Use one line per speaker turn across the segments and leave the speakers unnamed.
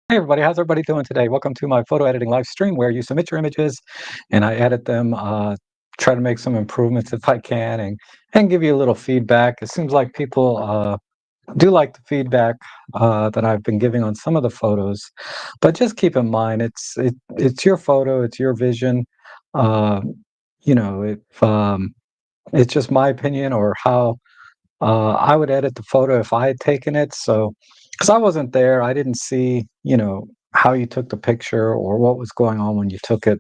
Hey everybody, how's everybody doing today? Welcome to my photo editing live stream where you submit your images and I edit them, try to make some improvements if I can and give you a little feedback. It seems like people do like the feedback that I've been giving on some of the photos, but just keep in mind it's your photo, it's your vision. Uh, if it's just my opinion or how I would edit the photo if I had taken it. So, because I wasn't there, I didn't see, how you took the picture or what was going on when you took it.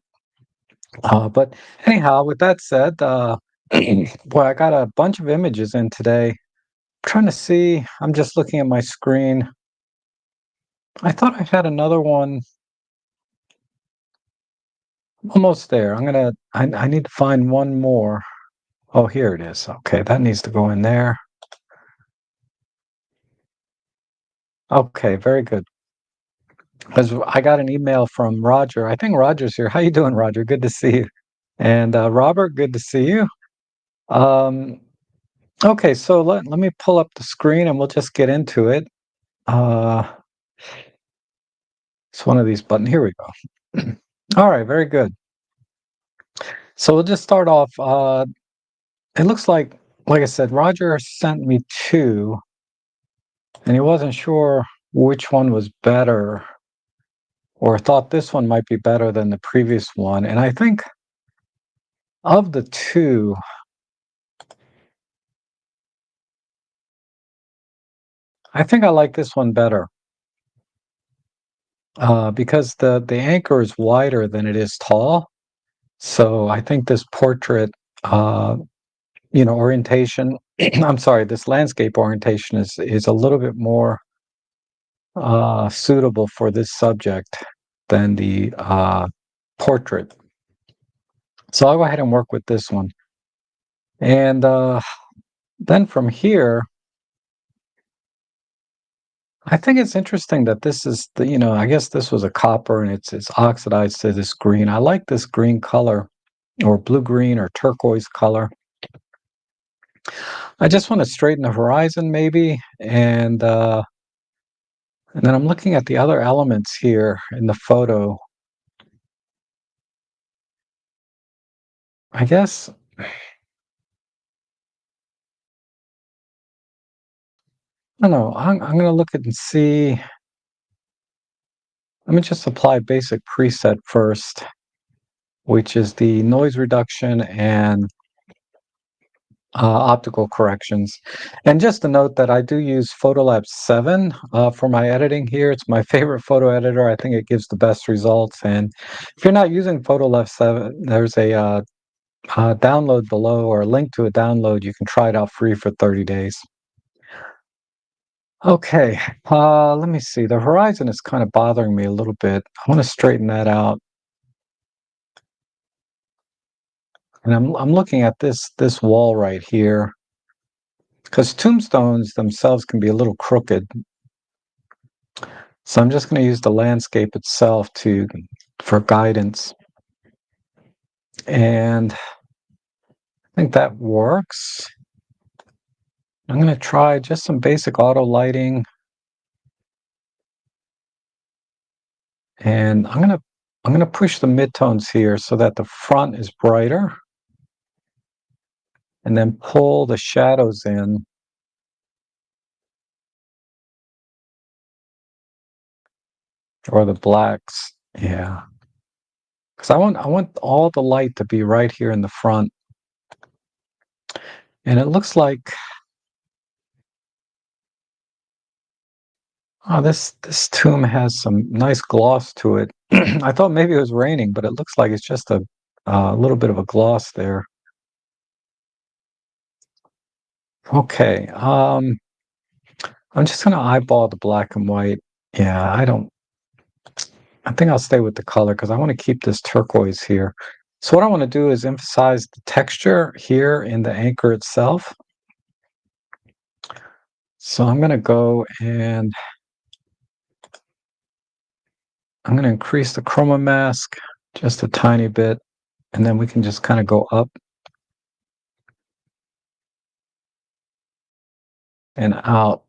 But anyhow, with that said, boy, I got a bunch of images in today. Trying to see, I'm just looking at my screen. I thought I had another one almost there. I need to find one more. Oh, here it is. Okay, that needs to go in there. Okay, very good. Because I got an email from Roger. I think Roger's here. How you doing, Roger? Good to see you. And Robert, good to see you. Um, okay, so let me pull up the screen and we'll just get into it. Uh, it's one of these buttons. Here we go. All right, very good. So we'll just start off. It looks like I said, Roger sent me two, and he wasn't sure which one was better, or thought this one might be better than the previous one. And I think of the two, I think I like this one better. Because the anchor is wider than it is tall. So I think this portrait, uh, orientation, I'm sorry, this landscape orientation is a little bit more suitable for this subject than the portrait. So I'll go ahead and work with this one. And then from here, I think it's interesting that this is I guess this was a copper and it's oxidized to this green. I like this green color or blue green or turquoise color. I just want to straighten the horizon maybe, and then I'm looking at the other elements here in the photo. I guess I don't know. I'm going to look at and see. Let me just apply basic preset first, which is the noise reduction and optical corrections. And just to note that I do use Photolab 7 for my editing here. It's my favorite photo editor. I think it gives the best results. And if you're not using Photolab 7, there's a download below or a link to a download. You can try it out free for 30 days. Okay, let me see. The horizon is kind of bothering me a little bit. I want to straighten that out. And I'm looking at this wall right here because tombstones themselves can be a little crooked. So I'm just going to use the landscape itself for guidance. And I think that works. I'm going to try just some basic auto lighting. And I'm going to push the midtones here so that the front is brighter. And then pull the shadows in. Or the blacks. Yeah. Because I want all the light to be right here in the front. And it looks like this tomb has some nice gloss to it. I thought maybe it was raining, but it looks like it's just a little bit of a gloss there. Okay, I'm just gonna eyeball the black and white. Yeah, I think I'll stay with the color because I want to keep this turquoise here. So what I want to do is emphasize the texture here in the anchor itself. So I'm gonna go and I'm going to increase the chroma mask just a tiny bit, and then we can just kind of go up and out.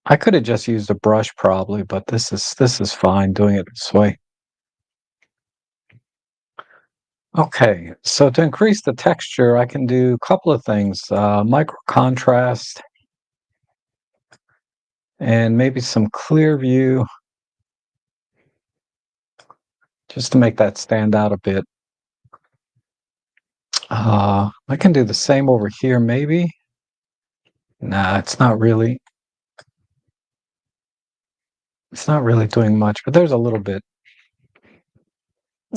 I could have just used a brush probably, but this is fine doing it this way. Okay, so to increase the texture, I can do a couple of things. Micro contrast and maybe some clear view just to make that stand out a bit. I can do the same over here, maybe. Nah, it's not really doing much, but there's a little bit.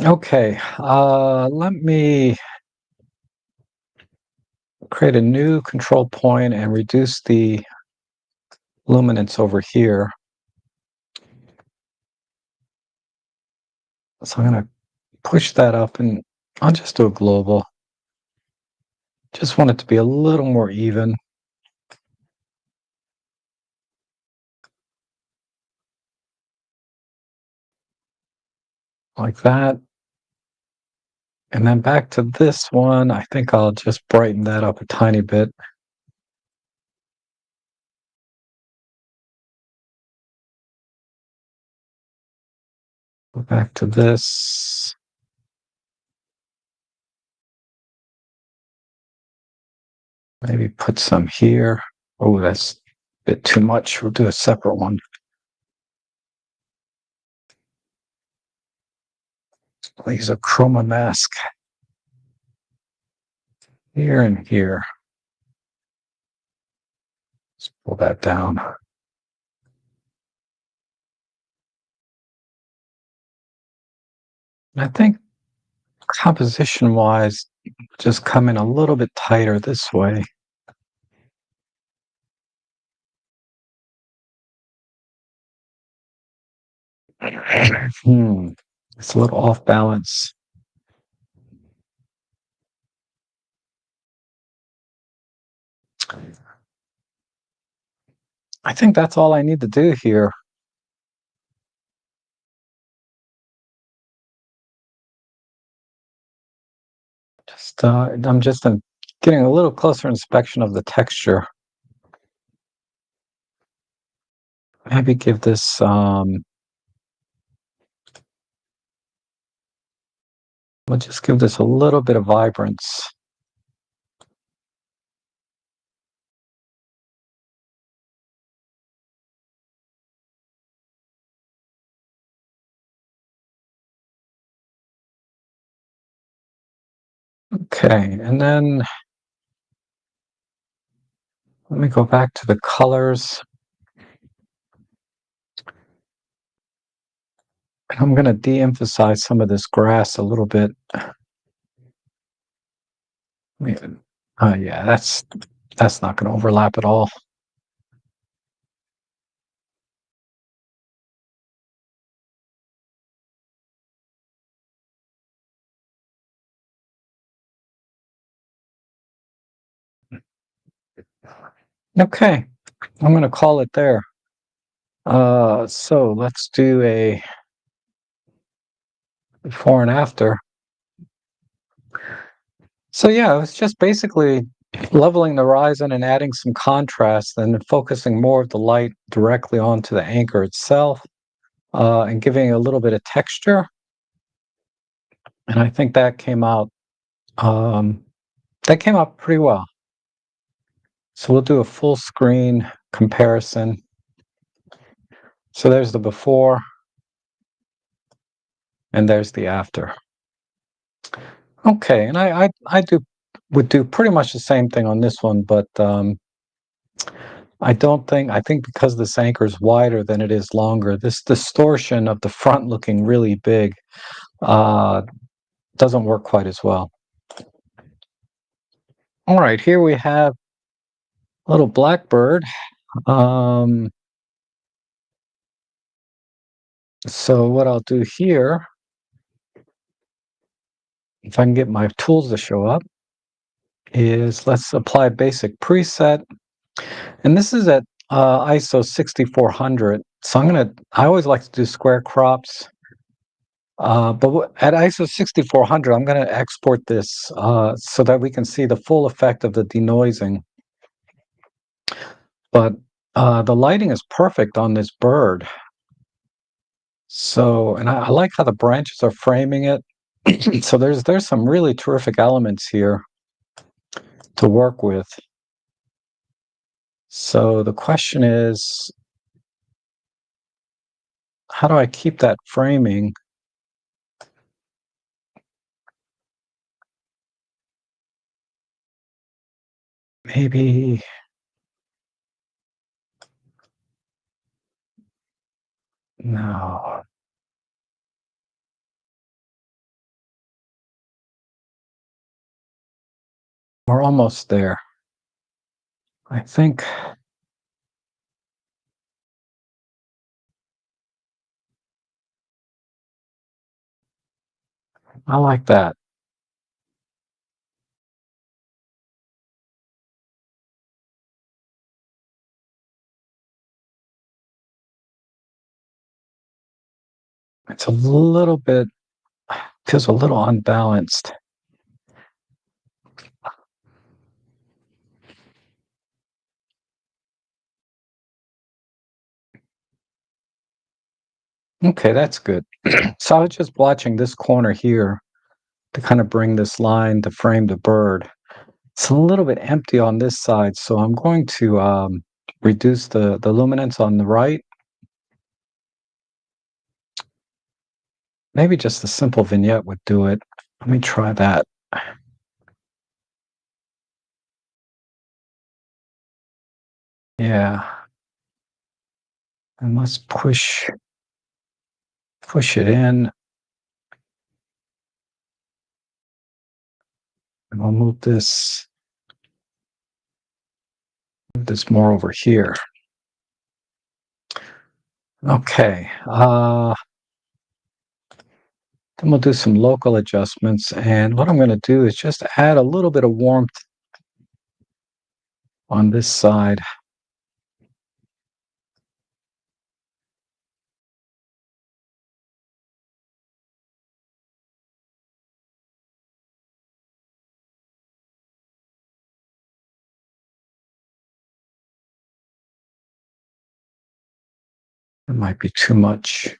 Okay, let me create a new control point and reduce the luminance over here. So I'm going to push that up and I'll just do a global. Just want it to be a little more even. Like that. And then back to this one, I think I'll just brighten that up a tiny bit. Go back to this. Maybe put some here. Oh, that's a bit too much. We'll do a separate one. I'll use a chroma mask here and here. Let's pull that down. I think composition-wise, just come in a little bit tighter this way. It's a little off balance. I think that's all I need to do here. I'm just getting a little closer inspection of the texture. Maybe give this we'll just give this a little bit of vibrance. Okay, and then let me go back to the colors. I'm going to de-emphasize some of this grass a little bit. Yeah, that's not going to overlap at all. Okay, I'm going to call it there. So let's do a before and after. So yeah, it's just basically leveling the horizon and adding some contrast and focusing more of the light directly onto the anchor itself, and giving a little bit of texture. And I think that came out pretty well. So we'll do a full screen comparison. So there's the before and there's the after. Okay, and I would do pretty much the same thing on this one, but I think because this anchor is wider than it is longer, this distortion of the front looking really big doesn't work quite as well. All right, here we have a little Blackbird. So what I'll do here, if I can get my tools to show up, is let's apply basic preset. And this is at ISO 6400. So I always like to do square crops. But at ISO 6400, I'm going to export this so that we can see the full effect of the denoising. But The lighting is perfect on this bird. So, and I like how the branches are framing it. So there's some really terrific elements here to work with. So the question is, how do I keep that framing? Maybe no. We're almost there. I think I like that. It's a little bit, feels a little unbalanced. Okay, that's good. So I was just watching this corner here to kind of bring this line to frame the bird. It's a little bit empty on this side, so I'm going to reduce the luminance on the right. Maybe just a simple vignette would do it. Let me try that. Yeah, and let's push it in, and we'll move this more over here. Okay, then we'll do some local adjustments, and what I'm going to do is just add a little bit of warmth on this side. It might be too much.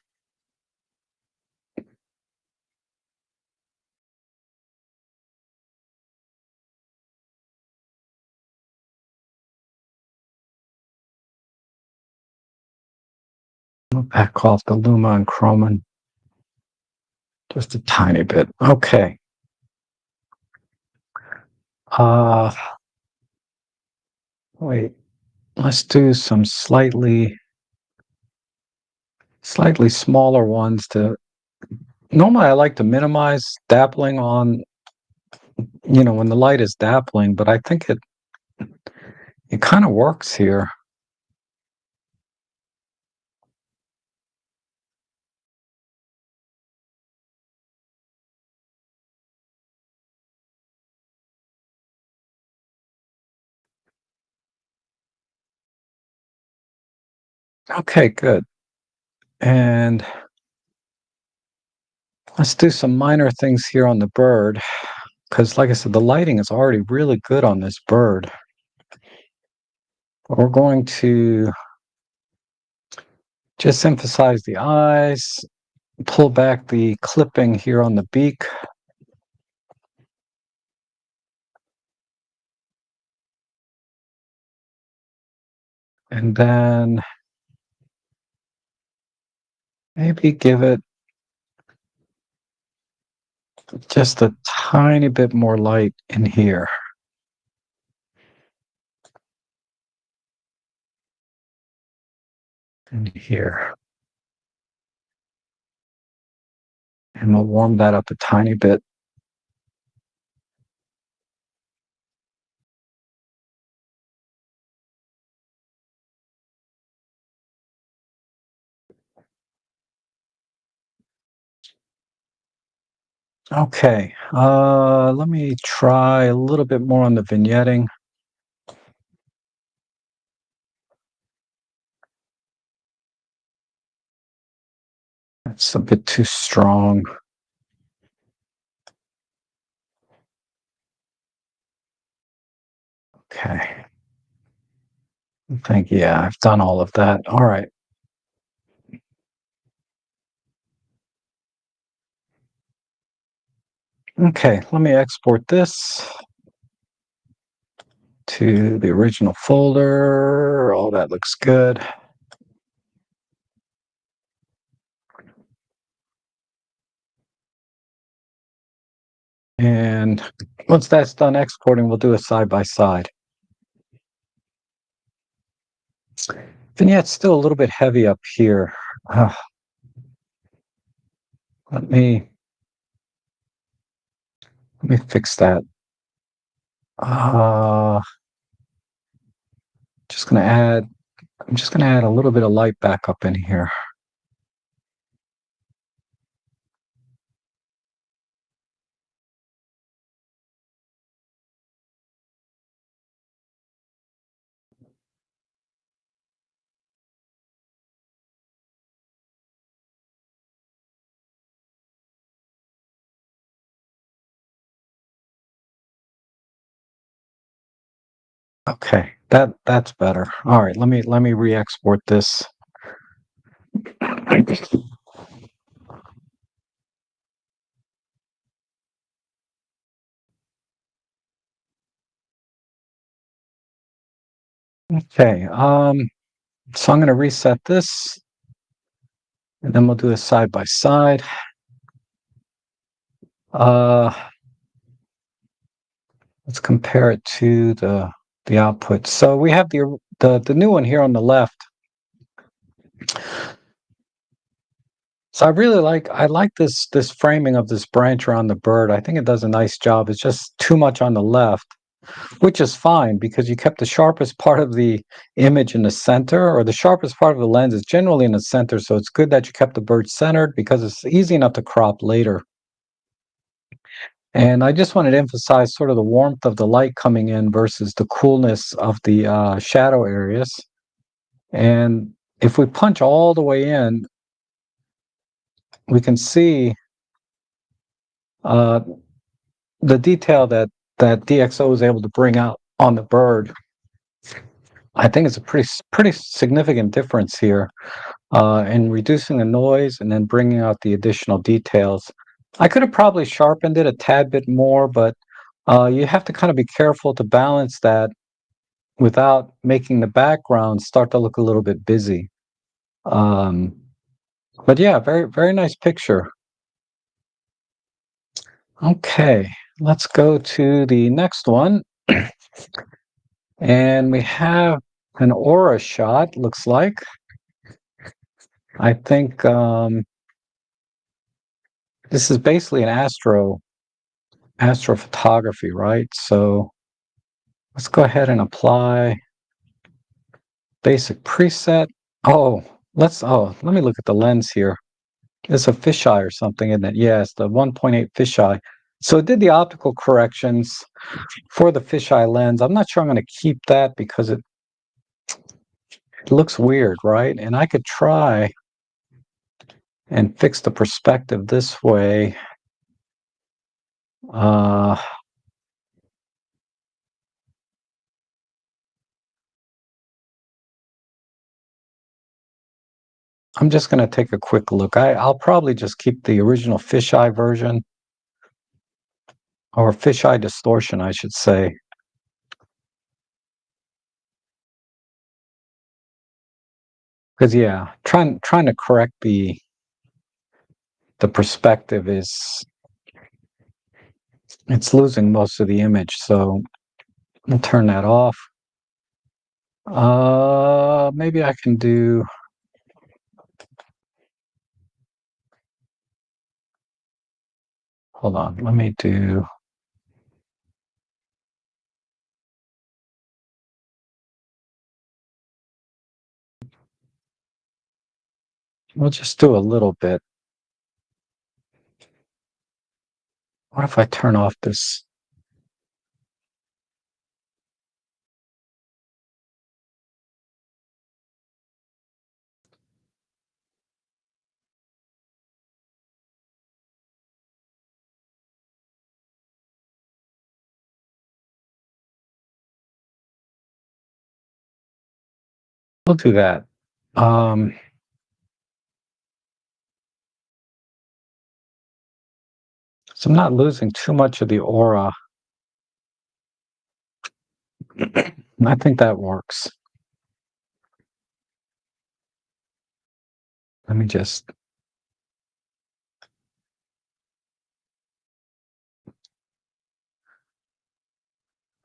I'll back off the Luma and Chromin just a tiny bit. Okay. Uh, Wait. Let's do some slightly smaller ones to. Normally, I like to minimize dappling on, when the light is dappling, but I think it kind of works here. Okay, good. And let's do some minor things here on the bird, because like I said, the lighting is already really good on this bird. We're going to just emphasize the eyes, pull back the clipping here on the beak. And then maybe give it just a tiny bit more light in here. And here. And we'll warm that up a tiny bit. Okay, let me try a little bit more on the vignetting. That's a bit too strong. Okay. I think, yeah, I've done all of that. All right. Okay, let me export this to the original folder. All that looks good. And once that's done exporting, we'll do a side by side. And yeah, it's still a little bit heavy up here. Uh, let me fix that. Uh, just gonna add. I'm just gonna add a little bit of light back up in here. Okay, that's better. All right, let me re-export this. Okay, so I'm gonna reset this, and then we'll do a side by side. Uh, let's compare it to the output. So we have the new one here on the left. So I like this framing of this branch around the bird. I think it does a nice job. It's just too much on the left, which is fine because you kept the sharpest part of the image in the center, or the sharpest part of the lens is generally in the center. So it's good that you kept the bird centered because it's easy enough to crop later. And I just wanted to emphasize sort of the warmth of the light coming in versus the coolness of the shadow areas. And if we punch all the way in, we can see uh, the detail that DxO is able to bring out on the bird. I think it's a pretty significant difference here in reducing the noise and then bringing out the additional details. I could have probably sharpened it a tad bit more, but you have to kind of be careful to balance that without making the background start to look a little bit busy. Um, but yeah, very nice picture. Okay, let's go to the next one. And we have an aura shot, looks like. I think this is basically an astro photography, right? So let's go ahead and apply basic preset. Oh, let me look at the lens here. It's a fisheye or something, isn't it? Yeah, it's the 1.8 fisheye. So it did the optical corrections for the fisheye lens. I'm not sure I'm going to keep that because it looks weird, right? And I could try and fix the perspective this way. Uh, I'm just going to take a quick look. I'll probably just keep the original fisheye version, or fisheye distortion, I should say. Because yeah, trying to correct the perspective it's losing most of the image. So I'll turn that off. Maybe I can do. Hold on, let me do. We'll just do a little bit. What if I turn off this? we'll do that. Um, so I'm not losing too much of the aura. I think that works. Let me just.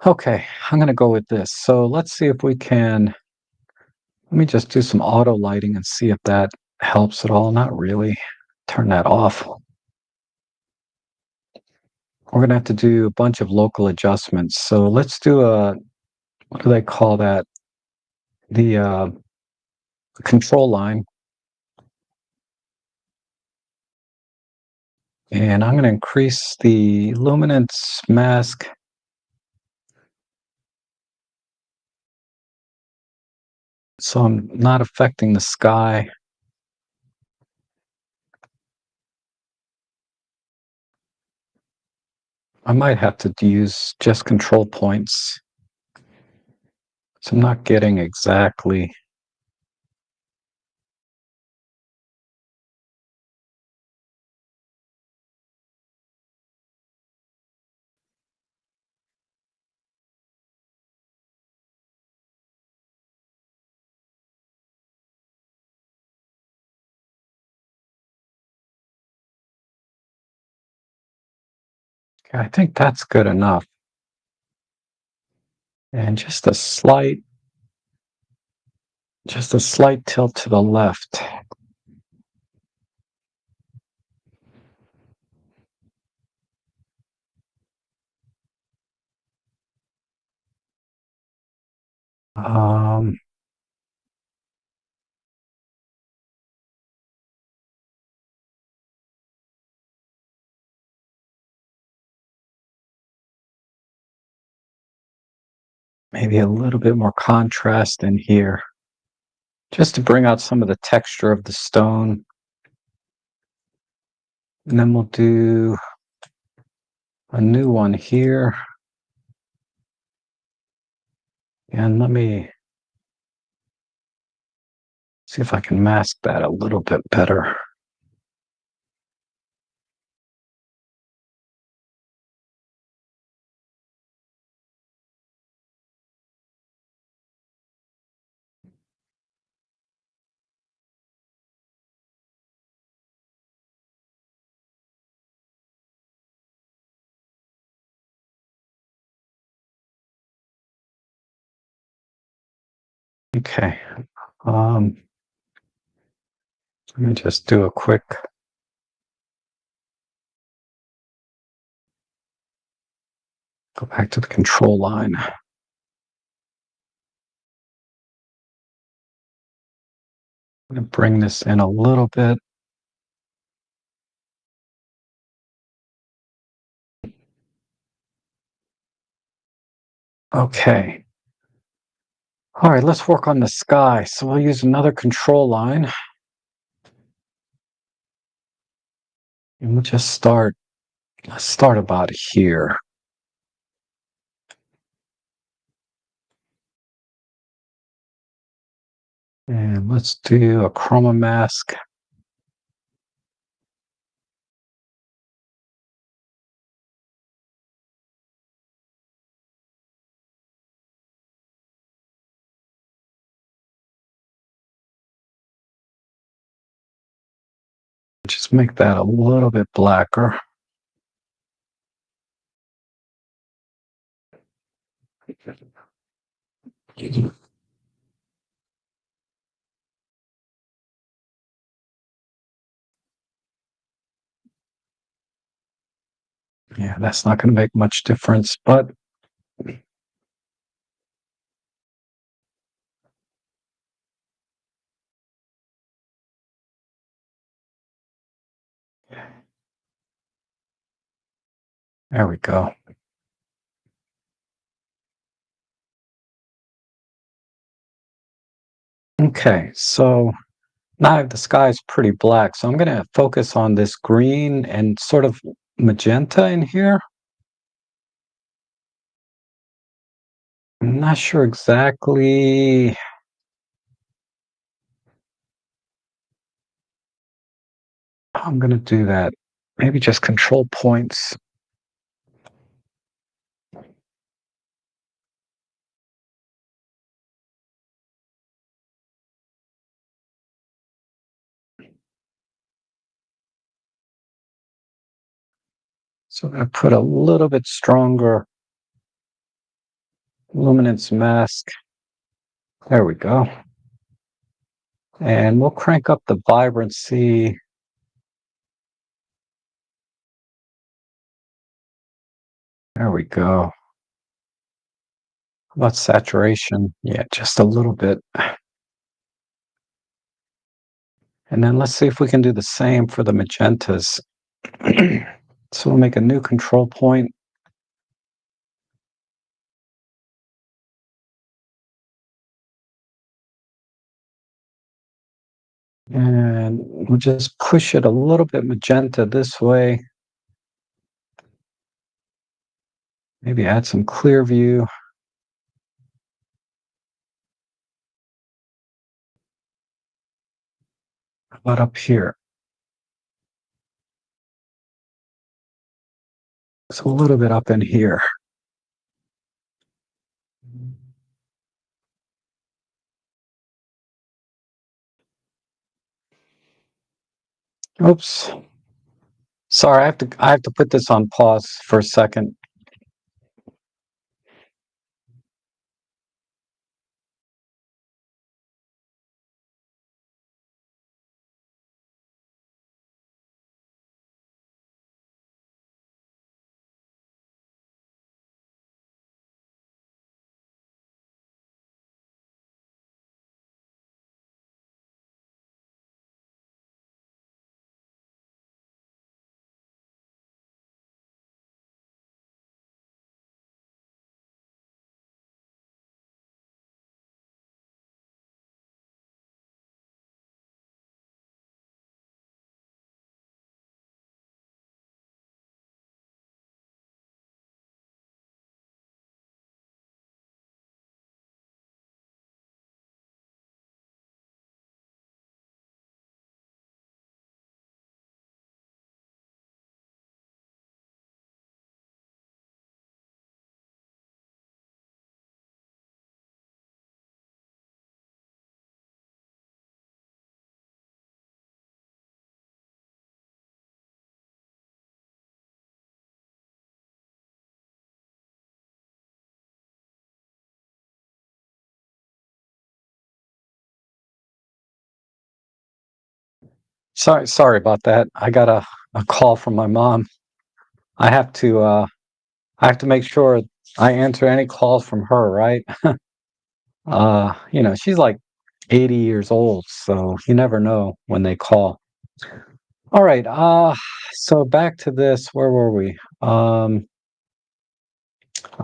Okay, I'm going to go with this. So let's see if we can. Let me just do some auto lighting and see if that helps at all. Not really. Turn that off. We're going to have to do a bunch of local adjustments. So let's do a, what do they call that? The control line. And I'm going to increase the luminance mask. So I'm not affecting the sky. I might have to use just control points. So I'm not getting exactly. Okay, I think that's good enough. And just a slight tilt to the left. Um, Maybe a little bit more contrast in here, just to bring out some of the texture of the stone. And then we'll do a new one here. And let me see if I can mask that a little bit better. Okay. Let me just do a quick. Go back to the control line. I'm going to bring this in a little bit. Okay. All right, let's work on the sky. So we'll use another control line. And we'll just start. Let's start about here. And let's do a chroma mask. Just make that a little bit blacker. Yeah, that's not going to make much difference, but there we go. Okay, so now the sky is pretty black, so I'm going to focus on this green and sort of magenta in here. I'm not sure exactly I'm going to do that. Maybe just control points. So I'm going to put a little bit stronger luminance mask. There we go. And we'll crank up the vibrancy. There we go. How about saturation? Yeah, just a little bit. And then let's see if we can do the same for the magentas. So we'll make a new control point. And we'll just push it a little bit magenta this way. Maybe add some clear view. How about up here? So a little bit up in here. Oops. Sorry, I have to put this on pause for a second. Sorry about that. I got a call from my mom. I have to I have to make sure I answer any calls from her, right? She's like 80 years old, so you never know when they call. All right, so back to this. Where were we? I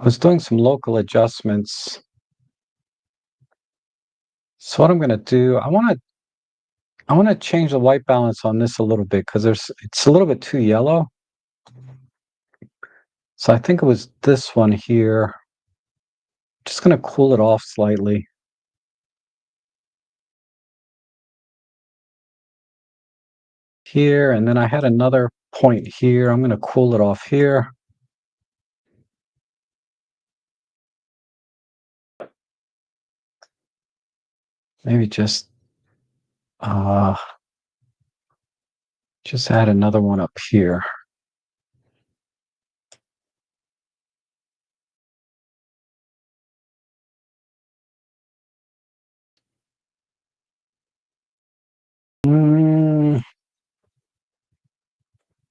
was doing some local adjustments. So what I'm going to do, I want to change the white balance on this a little bit because it's a little bit too yellow. So I think it was this one here. Just going to cool it off slightly. Here, and then I had another point here. I'm going to cool it off here. Maybe just add another one up here.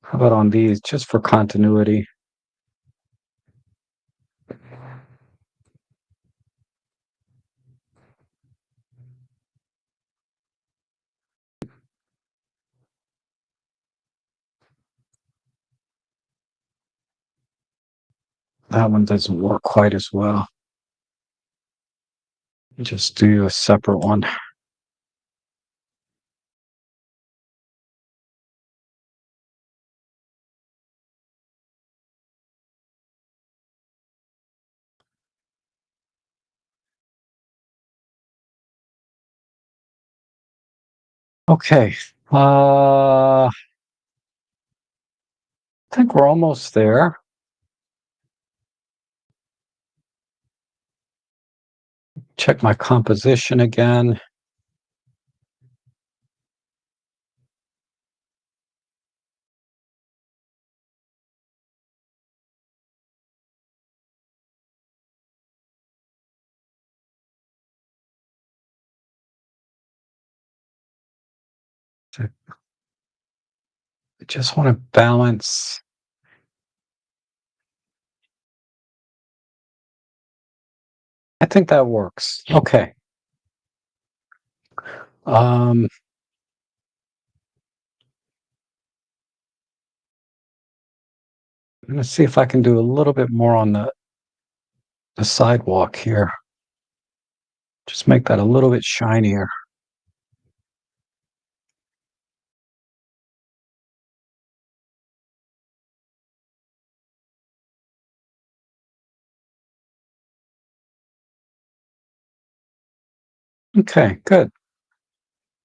How about on these, just for continuity? That one doesn't work quite as well. Just do a separate one. Okay. I think we're almost there. Check my composition again. I just want to balance. I think that works. Okay. Um, I'm going to see if I can do a little bit more on the sidewalk here. Just make that a little bit shinier. Okay, good.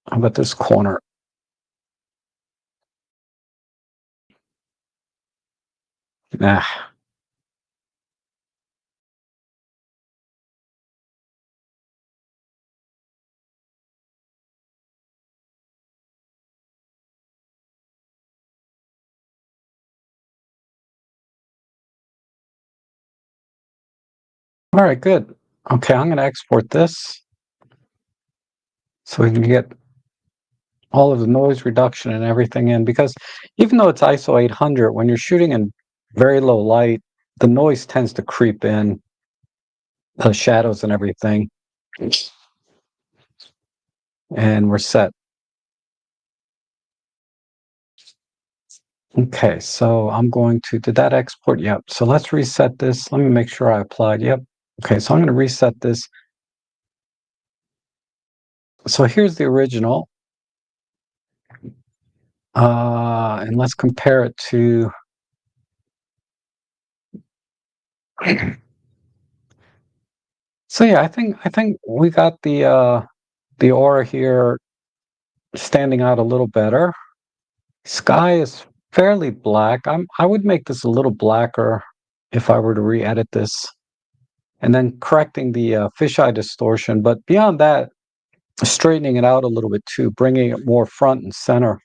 How about this corner? Nah. All right, good. Okay, I'm going to export this so we can get all of the noise reduction and everything in, because even though it's ISO 800, when you're shooting in very low light, the noise tends to creep in, the shadows and everything. And we're set. Okay, so I'm going to, did that export? Yep. So let's reset this. Let me make sure I applied. Yep. Okay, so I'm going to reset this. So here's the original. And let's compare it to so yeah, I think we got the aura here standing out a little better. Sky is fairly black. I would make this a little blacker if I were to re-edit this, and then correcting the fisheye distortion. But beyond that, straightening it out a little bit too, bringing it more front and center.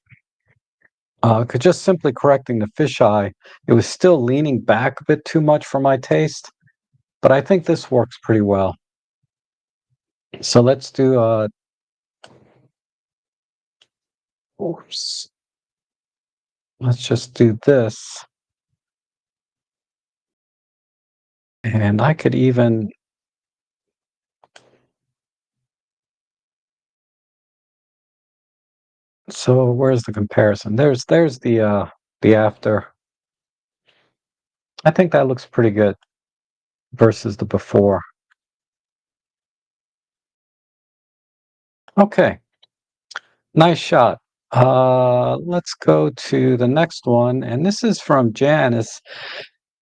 Cause just simply correcting the fisheye, it was still leaning back a bit too much for my taste. But I think this works pretty well. So let's do oops. Let's just do this. And I could even so where's the comparison? There's the after. I think that looks pretty good versus the before. Okay. Nice shot. Let's go to the next one, and this is from Janice.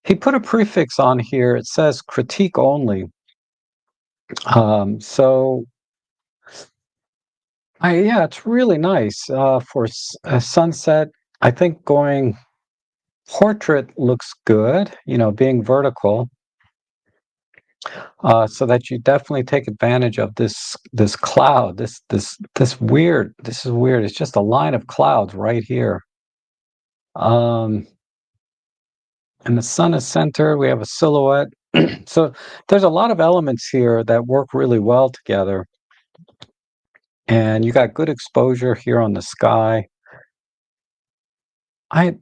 He put a prefix on here. It says critique only. So yeah, it's really nice for a sunset. I think going portrait looks good, you know, being vertical, so that you definitely take advantage of this cloud, this weird. This is weird. It's just a line of clouds right here. Um, and the sun is center. We have a silhouette. So there's a lot of elements here that work really well together. And you got good exposure here on the sky. I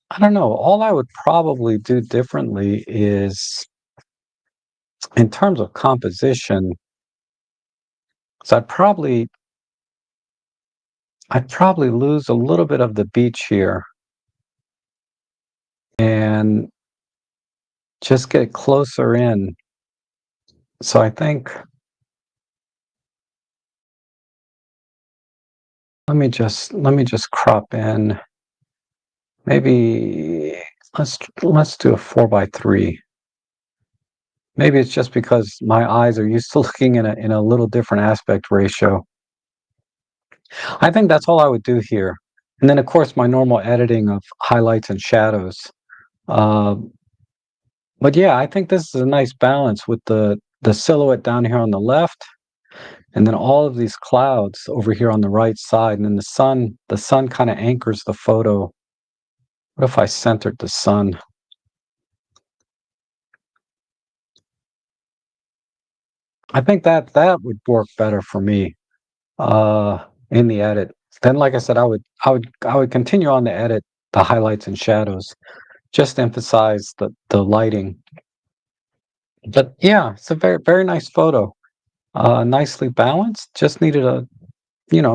I don't know. All I would probably do differently is in terms of composition. So I'd probably lose a little bit of the beach here and just get closer in. So I think let me just crop in. Maybe let's do a 4:3. Maybe it's just because my eyes are used to looking in a little different aspect ratio. I think that's all I would do here. And then, of course, my normal editing of highlights and shadows. Uh, but yeah, I think this is a nice balance with the silhouette down here on the left, and then all of these clouds over here on the right side, and then the sun kind of anchors the photo. What if I centered the sun? I think that would work better for me in the edit. Then, like I said, I would continue on the edit, the highlights and shadows, just to emphasize the lighting. But yeah, it's a very nice photo. Nicely balanced. Just needed a,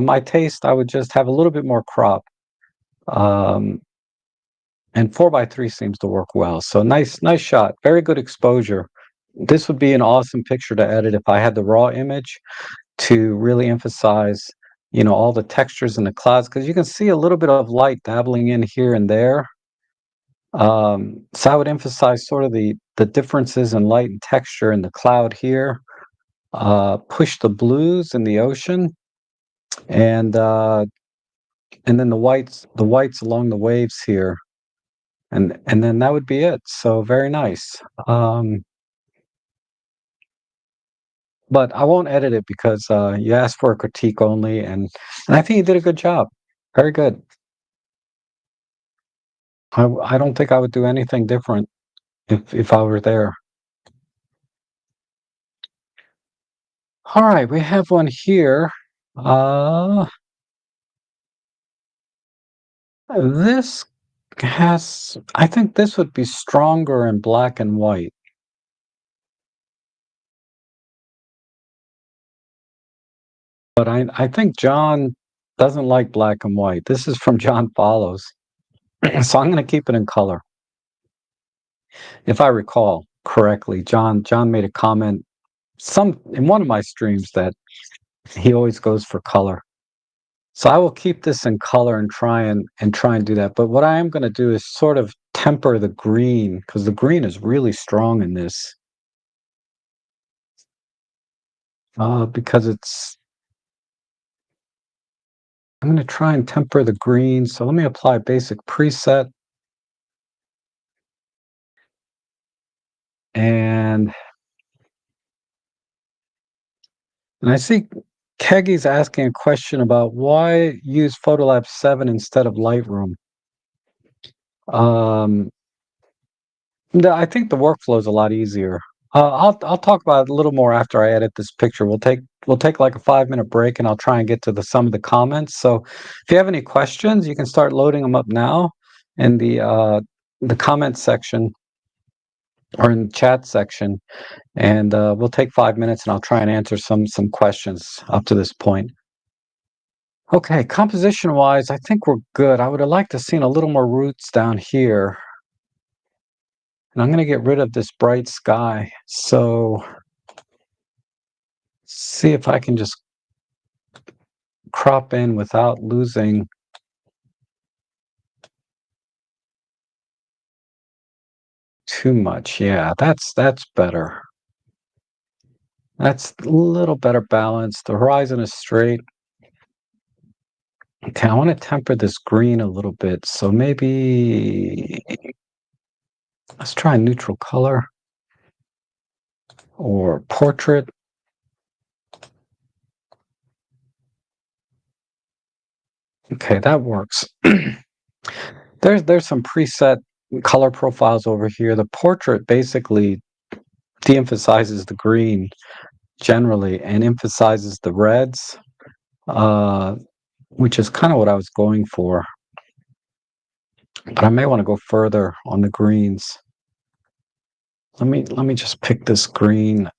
my taste. I would just have a little bit more crop. Um, and 4:3 seems to work well. So nice shot. Very good exposure. This would be an awesome picture to edit if I had the raw image to really emphasize, all the textures in the clouds, because you can see a little bit of light dabbling in here and there. So I would emphasize sort of the differences in light and texture in the cloud here. Push the blues in the ocean, and then the whites along the waves here, and then that would be it. So very nice. But I won't edit it because you asked for a critique only, and I think you did a good job. Very good. I don't think I would do anything different if I were there. All right, we have one here. Uh, this I think this would be stronger in black and white. But I think John doesn't like black and white. This is from John Follows. So I'm going to keep it in color. If I recall correctly, John made a comment some in one of my streams that he always goes for color. So I will keep this in color and try and do that. But what I am going to do is sort of temper the green, because the green is really strong in this. Because I'm going to try and temper the green. So let me apply basic preset. And I see Keggy's asking a question about why use Photolab 7 instead of Lightroom. Um, no, I think the workflow is a lot easier. I'll talk about it a little more after I edit this picture. We'll take like a 5-minute break, and I'll try and get to some of the comments. So if you have any questions, you can start loading them up now in the comment section or in the chat section, and we'll take 5 minutes, and I'll try and answer some questions up to this point. Okay, composition wise, I think we're good. I would have liked to seen a little more roots down here. And I'm going to get rid of this bright sky. So see if I can just crop in without losing too much. Yeah, that's better. That's a little better balanced. The horizon is straight. Okay, I want to temper this green a little bit. So maybe let's try neutral color or portrait. Okay, that works. There's some preset color profiles over here. The portrait basically de-emphasizes the green generally and emphasizes the reds, which is kind of what I was going for. But I may want to go further on the greens. Let me just pick this green.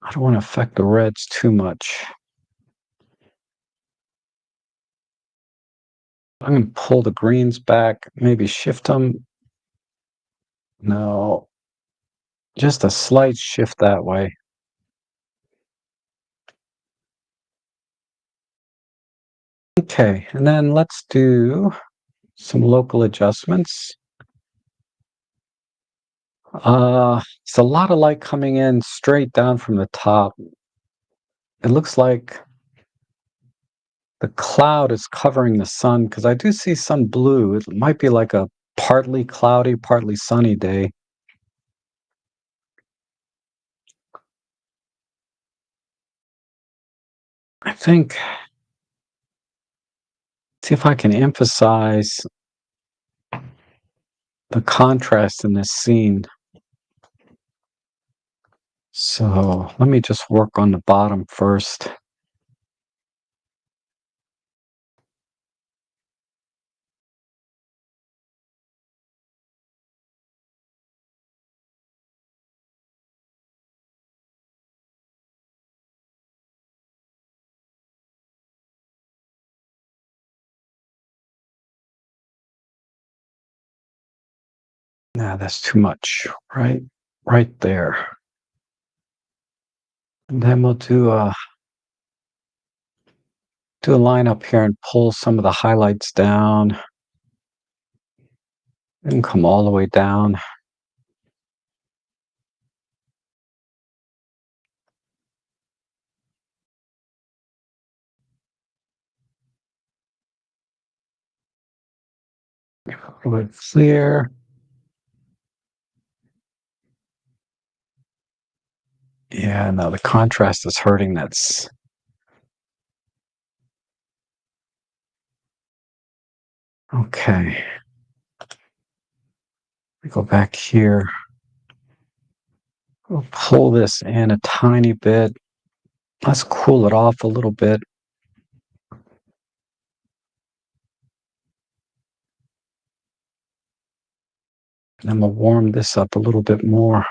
I don't want to affect the reds too much. I'm going to pull the greens back, maybe shift them. No, just a slight shift that way. Okay, and then let's do some local adjustments. It's a lot of light coming in straight down from the top. It looks like the cloud is covering the sun, because I do see some blue. It might be like a partly cloudy, partly sunny day. I think, see if I can emphasize the contrast in this scene. So let me just work on the bottom first. Nah, that's too much, right? Right there. And then we'll do a line up here and pull some of the highlights down and come all the way down. A little bit clear. Yeah, no, the contrast is hurting. That's okay. We go back here. We'll pull this in a tiny bit. Let's cool it off a little bit. And I'm gonna warm this up a little bit more.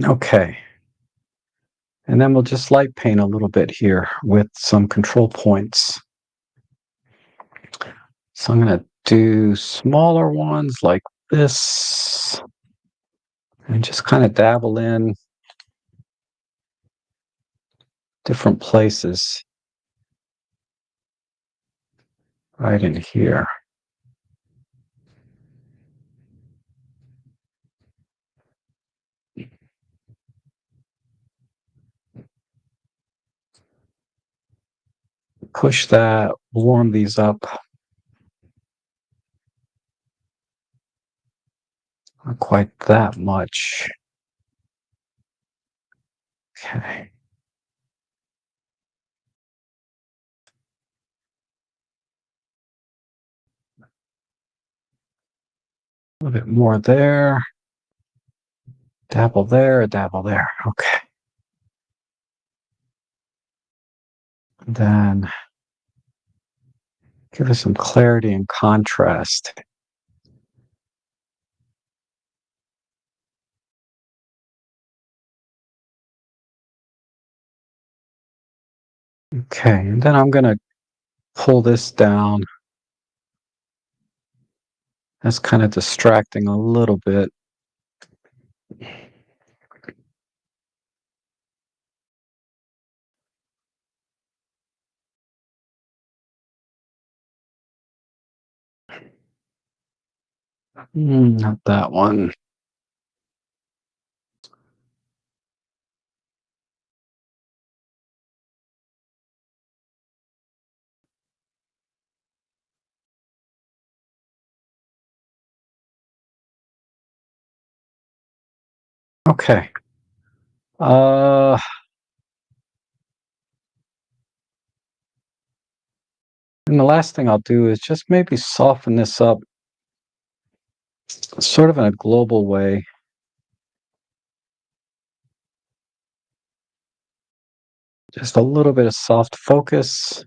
Okay. And then we'll just light paint a little bit here with some control points. So I'm going to do smaller ones like this and just kind of dabble in different places right in here. Push that, warm these up. Not quite that much. Okay. A little bit more there. Dabble there, dabble there. Okay. Then give us some clarity and contrast. Okay, and then I'm going to pull this down. That's kind of distracting a little bit. Not that one. Okay. And the last thing I'll do is just maybe soften this up sort of in a global way. Just a little bit of soft focus.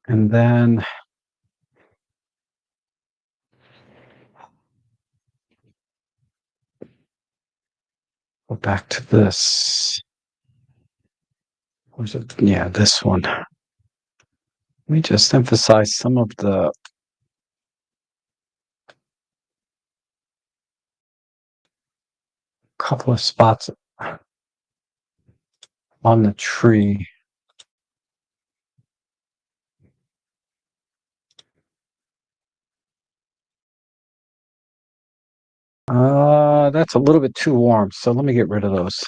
And then go back to this. Where's it? Yeah, this one. me just emphasize some of the couple of spots on the tree. That's a little bit too warm, so let me get rid of those.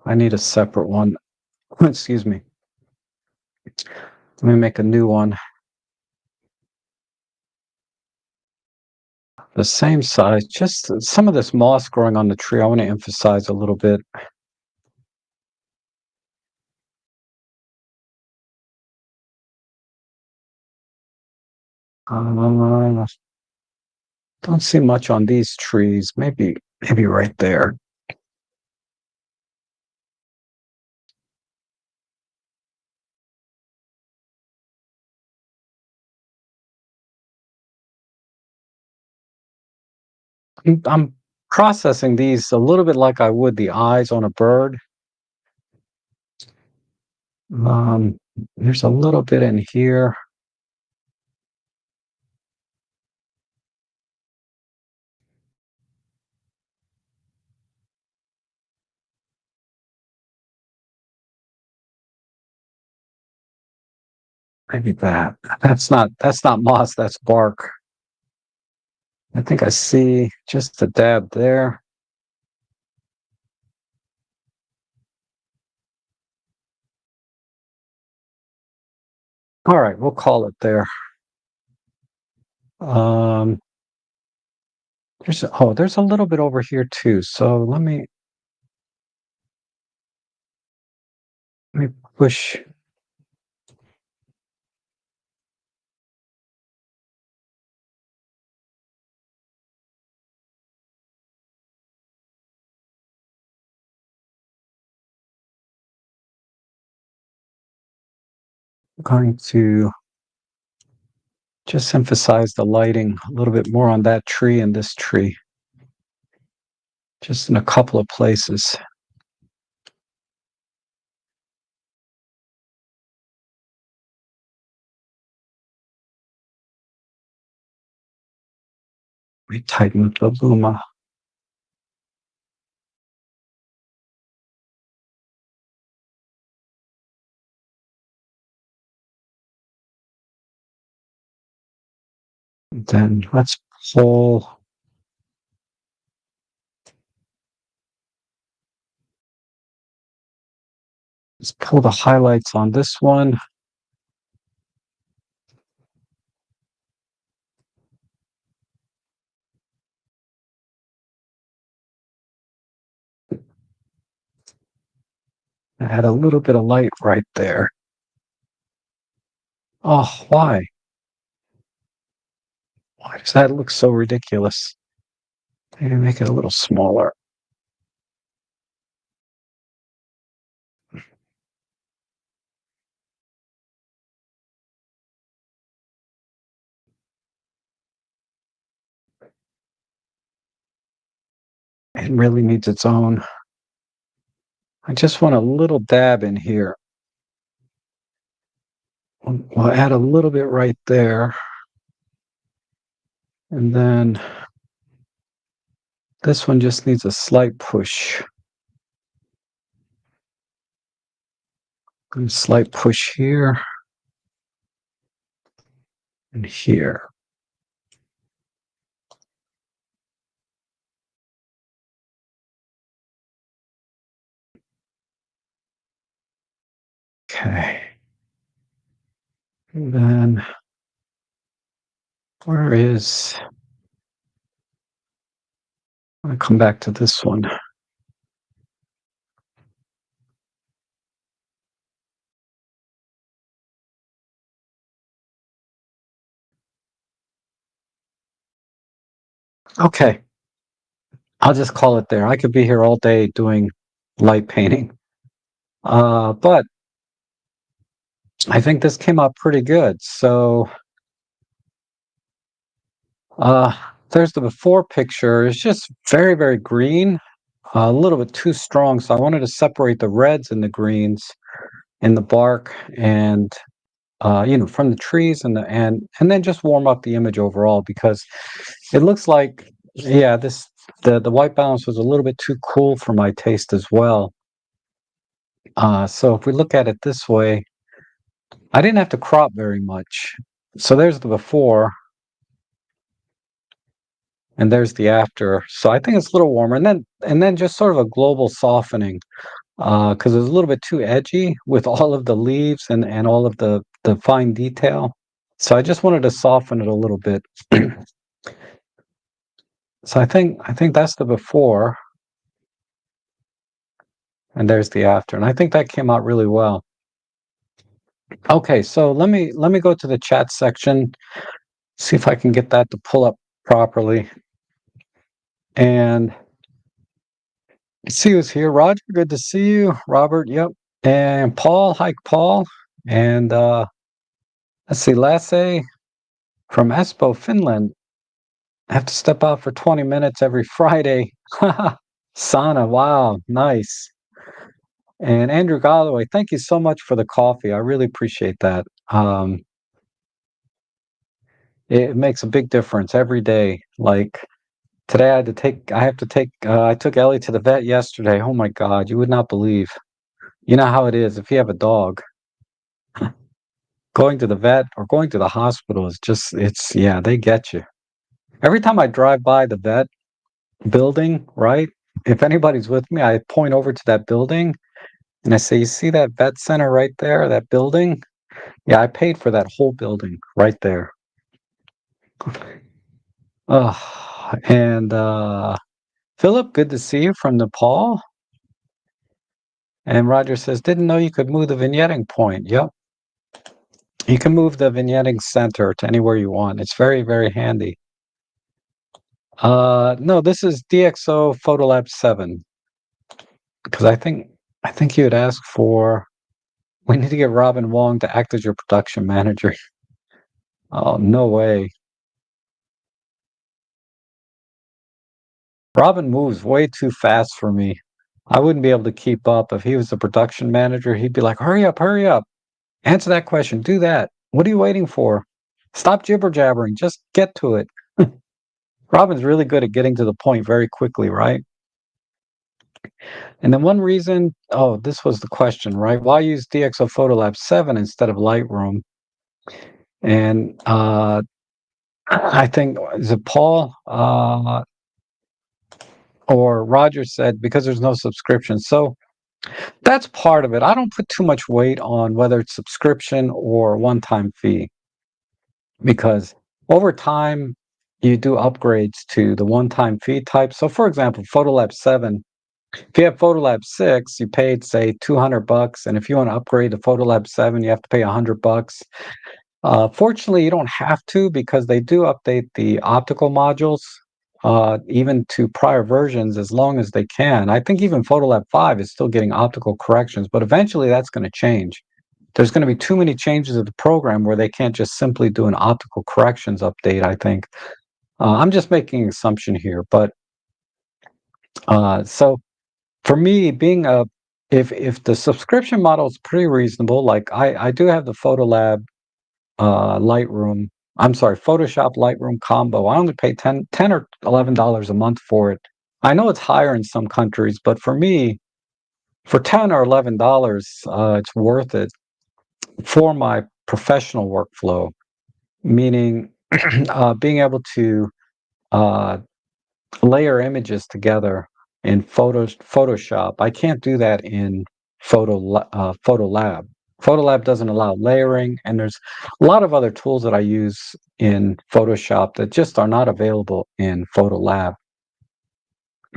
I need a separate one. Excuse me. Let me make a new one. The same size, just some of this moss growing on the tree, I want to emphasize a little bit. Don't see much on these trees. Maybe right there. I'm processing these a little bit like I would the eyes on a bird. There's a little bit in here. Maybe that. That's not moss, that's bark. I think I see just a dab there. All right, we'll call it there. There's a little bit over here too. So let me push. I'm going to just emphasize the lighting a little bit more on that tree and this tree, just in a couple of places. We tighten the luma. Then let's pull. Let's pull the highlights on this one. Add a little bit of light right there. Oh, why? Why does that look so ridiculous? Maybe make it a little smaller. It really needs its own. I just want a little dab in here. We'll add a little bit right there. And then this one just needs a slight push. A slight push here and here. Okay. And then where is, I'll come back to this one. Okay. I'll just call it there. I could be here all day doing light painting. But I think this came out pretty good. So there's the before picture. It's just very, very green, a little bit too strong. So I wanted to separate the reds and the greens in the bark and from the trees and then just warm up the image overall, because it looks like, yeah, the white balance was a little bit too cool for my taste as well. So if we look at it this way, I didn't have to crop very much. So there's the before, and there's the after. So I think it's a little warmer, and then just sort of a global softening, because it was a little bit too edgy with all of the leaves and all of the fine detail. So I just wanted to soften it a little bit. So I think that's the before, and there's the after, and I think that came out really well. Okay, so let me go to the chat section, see if I can get that to pull up properly, and see who's here. Roger, good to see you. Robert, yep, and Paul. Hi, Paul, and let's see, Lasse from Espoo, Finland. I have to step out for 20 minutes every Friday. Sauna, wow, nice. And Andrew Galloway, thank you so much for the coffee. I really appreciate that. It makes a big difference every day. Like today, I took Ellie to the vet yesterday. Oh my God, you would not believe. You know how it is if you have a dog. Going to the vet or going to the hospital is just, yeah, they get you. Every time I drive by the vet building, right? If anybody's with me, I point over to that building and I say, "You see that vet center right there, that building? Yeah, I paid for that whole building right there." And Philip, good to see you from Nepal. And Roger says, "Didn't know you could move the vignetting point." Yep. You can move the vignetting center to anywhere you want. It's very, very handy. No, this is DxO Photolab 7. Because I think you had asked for, we need to get Robin Wong to act as your production manager. Oh, no way. Robin moves way too fast for me. I wouldn't be able to keep up. If he was the production manager, he'd be like, hurry up, hurry up. Answer that question. Do that. What are you waiting for? Stop jibber jabbering. Just get to it. Robin's really good at getting to the point very quickly, right? And then one reason, oh, this was the question, right? Why use DxO Photolab 7 instead of Lightroom? And I think, is it Paul or Roger said, because there's no subscription. So that's part of it. I don't put too much weight on whether it's subscription or one-time fee, because over time you do upgrades to the one-time fee type. So for example, Photolab 7, if you have Photolab 6, you paid say $200, and if you want to upgrade to Photolab 7, you have to pay $100. Fortunately, you don't have to, because they do update the optical modules even to prior versions as long as they can. I think even Photolab 5 is still getting optical corrections, but eventually that's going to change. There's going to be too many changes of the program where they can't just simply do an optical corrections update, I think. I'm just making an assumption here, but so for me, being a if the subscription model is pretty reasonable, like I do have the Photolab Lightroom, I'm sorry, Photoshop Lightroom combo. I only pay 10 or $11 a month for it. I know it's higher in some countries, but for me, for 10 or $11, it's worth it for my professional workflow, meaning being able to uh, layer images together in Photoshop. I can't do that in Photolab. Photolab doesn't allow layering, and there's a lot of other tools that I use in Photoshop that just are not available in Photolab.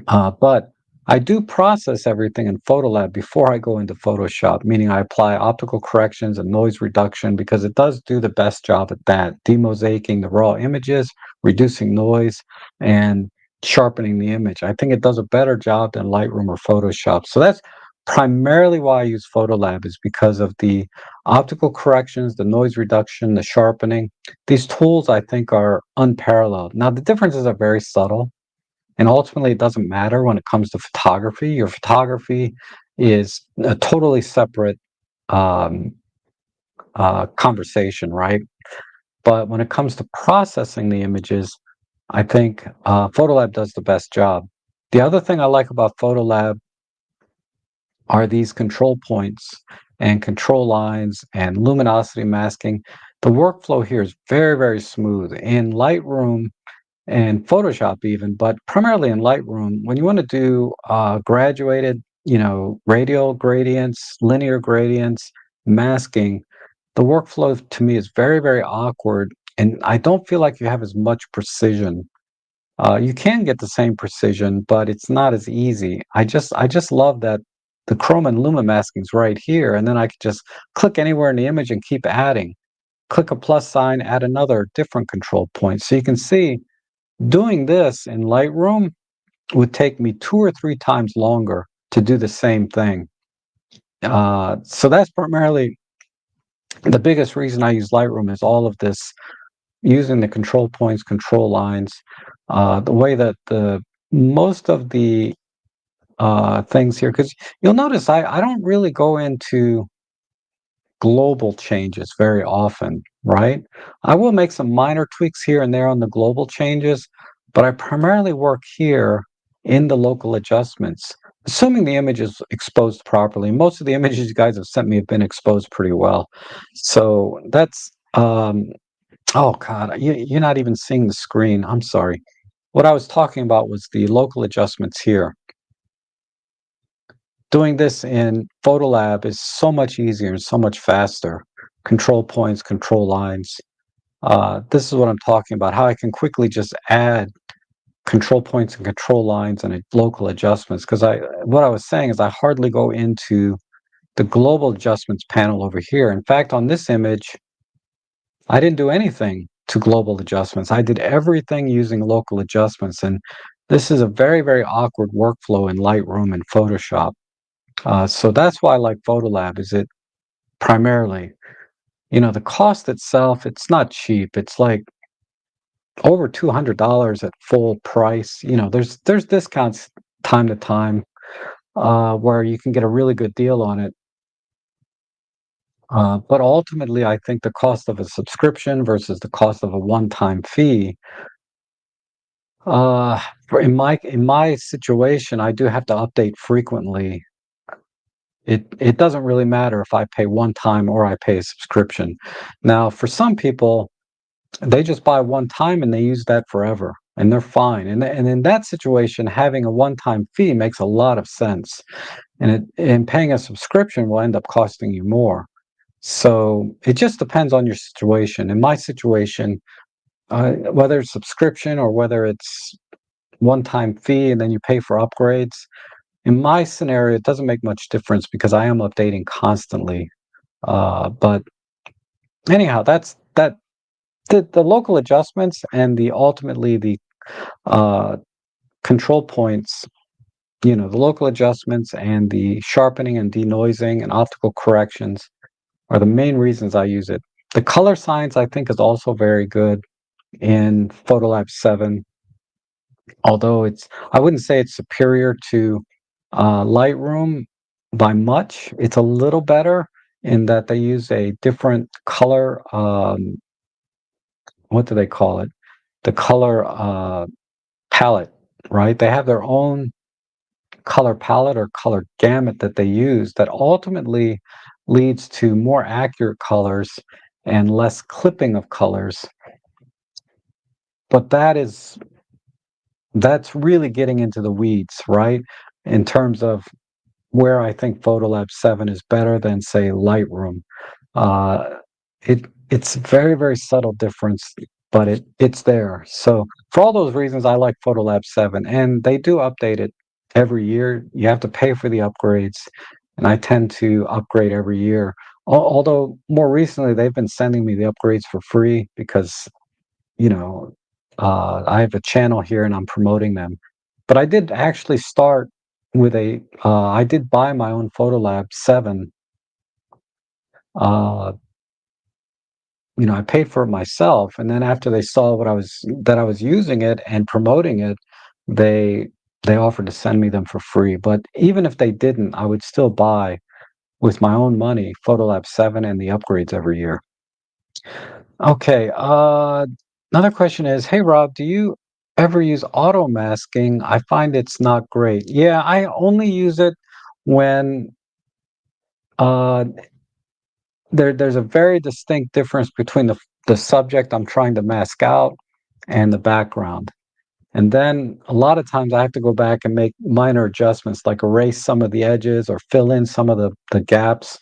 But I do process everything in Photolab before I go into Photoshop, meaning I apply optical corrections and noise reduction, because it does do the best job at that, demosaicing the raw images, reducing noise, and sharpening the image. I think it does a better job than Lightroom or Photoshop. So that's primarily why I use Photolab, is because of the optical corrections, the noise reduction, the sharpening. These tools, I think, are unparalleled. Now, the differences are very subtle. And ultimately, it doesn't matter when it comes to photography. Your photography is a totally separate conversation, right? But when it comes to processing the images, I think Photolab does the best job. The other thing I like about Photolab are these control points and control lines and luminosity masking. The workflow here is very, very smooth. In Lightroom and Photoshop even, but primarily in Lightroom, when you want to do graduated, radial gradients, linear gradients, masking, the workflow to me is very, very awkward, and I don't feel like you have as much precision. You can get the same precision, but it's not as easy. I just love that the chroma and luma masking's right here, and then I could just click anywhere in the image and keep adding. Click a plus sign, add another different control point. So you can see doing this in Lightroom would take me 2 or 3 times longer to do the same thing. So that's primarily the biggest reason I use Lightroom is all of this using the control points, control lines, the way that the most of the things here, because you'll notice I don't really go into global changes very often, right? I will make some minor tweaks here and there on the global changes, but I primarily work here in the local adjustments, assuming the image is exposed properly. Most of the images you guys have sent me have been exposed pretty well. So that's, oh God, you're not even seeing the screen. I'm sorry. What I was talking about was the local adjustments here. Doing this in Photolab is so much easier and so much faster. Control points, control lines. This is what I'm talking about, how I can quickly just add control points and control lines and local adjustments. Because what I was saying is I hardly go into the global adjustments panel over here. In fact, on this image, I didn't do anything to global adjustments. I did everything using local adjustments. And this is a very, very awkward workflow in Lightroom and Photoshop. So that's why I like Photolab, is it primarily, the cost itself, it's not cheap. It's like over $200 at full price. There's discounts time to time where you can get a really good deal on it. But ultimately, I think the cost of a subscription versus the cost of a one-time fee. Uh, in my situation, I do have to update frequently. It doesn't really matter if I pay one time or I pay a subscription. Now, for some people, they just buy one time and they use that forever, and they're fine. And in that situation, having a one-time fee makes a lot of sense. And paying a subscription will end up costing you more. So it just depends on your situation. In my situation, whether it's subscription or whether it's one-time fee and then you pay for upgrades, in my scenario, it doesn't make much difference because I am updating constantly. But anyhow, that's that. The local adjustments and ultimately the uh, control points. The local adjustments and the sharpening and denoising and optical corrections are the main reasons I use it. The color science I think is also very good in Photolab 7, although I wouldn't say it's superior to Lightroom by much. It's a little better in that they use a different color, what do they call it? The color palette, right? They have their own color palette or color gamut that they use that ultimately leads to more accurate colors and less clipping of colors. But that's really getting into the weeds, right? In terms of where I think Photolab 7 is better than, say, Lightroom. Uh, it's very, very subtle difference, but it's there. So for all those reasons, I like Photolab 7, and they do update it every year. You have to pay for the upgrades, and I tend to upgrade every year. Although more recently, they've been sending me the upgrades for free because you know, I have a channel here and I'm promoting them. But I did actually start with I did buy my own Photolab 7. Uh, I paid for it myself, and then after they saw that I was using it and promoting it, they they offered to send me them for free. But even if they didn't, I would still buy with my own money, Photolab 7 and the upgrades every year. Okay, another question is, hey Rob, do you ever use auto masking? I find it's not great. Yeah, I only use it when uh, there's a very distinct difference between the subject I'm trying to mask out and the background. And then a lot of times I have to go back and make minor adjustments, like erase some of the edges or fill in some of the gaps.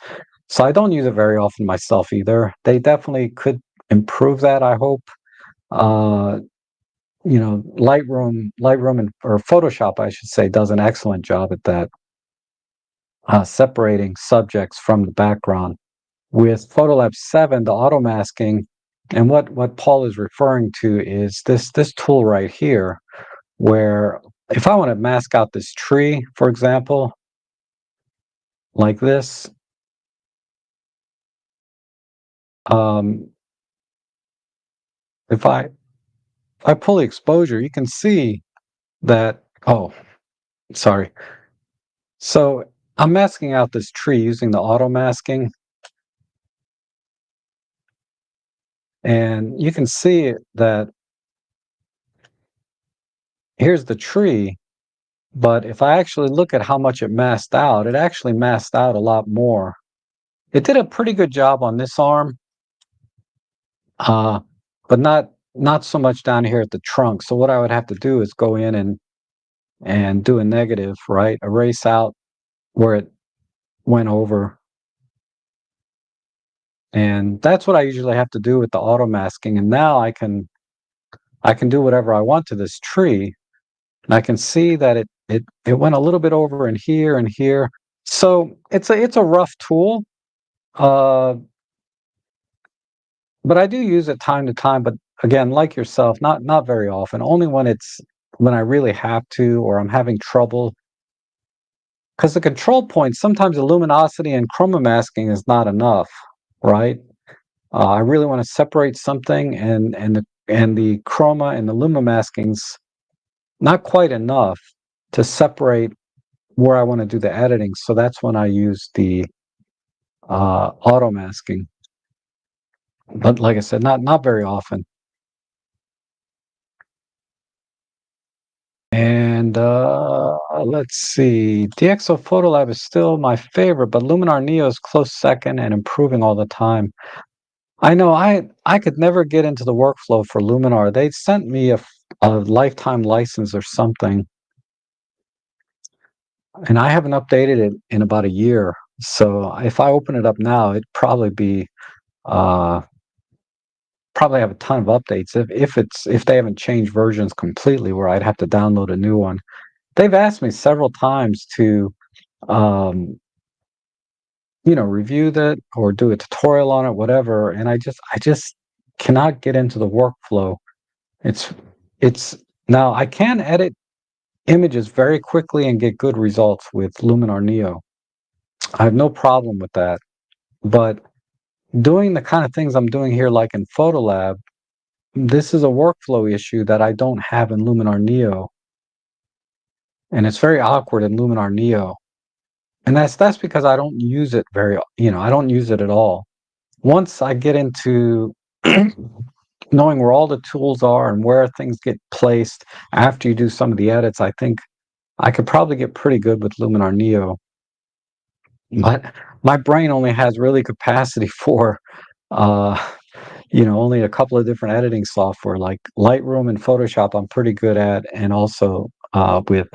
So I don't use it very often myself either. They definitely could improve that, I hope. Uh, Lightroom and or Photoshop, I should say, does an excellent job at that, separating subjects from the background. With Photolab 7, the auto masking, and what Paul is referring to is this tool right here, where if I want to mask out this tree, for example, like this, um, if I pull the exposure, you can see that. Oh, sorry. So I'm masking out this tree using the auto masking, and you can see that here's the tree. But if I actually look at how much it masked out, it actually masked out a lot more. It did a pretty good job on this arm, uh, but not so much down here at the trunk. So what I would have to do is go in and do a negative, right? Erase out where it went over. And that's what I usually have to do with the auto masking. And now I can do whatever I want to this tree. And I can see that it went a little bit over in here and here. So it's a rough tool. Uh, but I do use it time to time, but again, like yourself, not very often. Only when I really have to or I'm having trouble. Because the control point, sometimes the luminosity and chroma masking is not enough, right? I really want to separate something, and the chroma and the luma masking's not quite enough to separate where I want to do the editing. So that's when I use the auto masking. But like I said, not very often. And let's see. DxO Photolab is still my favorite, but Luminar Neo is close second and improving all the time. I know I could never get into the workflow for Luminar. They sent me a lifetime license or something, and I haven't updated it in about a year. So if I open it up now, it'd uh, probably have a ton of updates if they haven't changed versions completely, where I'd have to download a new one. They've asked me several times to um, review that or do a tutorial on it, whatever. And I just cannot get into the workflow. It's it's now I can edit images very quickly and get good results with Luminar Neo. I have no problem with that. But doing the kind of things I'm doing here, like in Photolab, this is a workflow issue that I don't have in Luminar Neo. And it's very awkward in Luminar Neo. And that's because I don't use it I don't use it at all. Once I get into knowing where all the tools are and where things get placed after you do some of the edits, I think I could probably get pretty good with Luminar Neo. But my brain only has really capacity for, uh, only a couple of different editing software like Lightroom and Photoshop. I'm pretty good at, and also with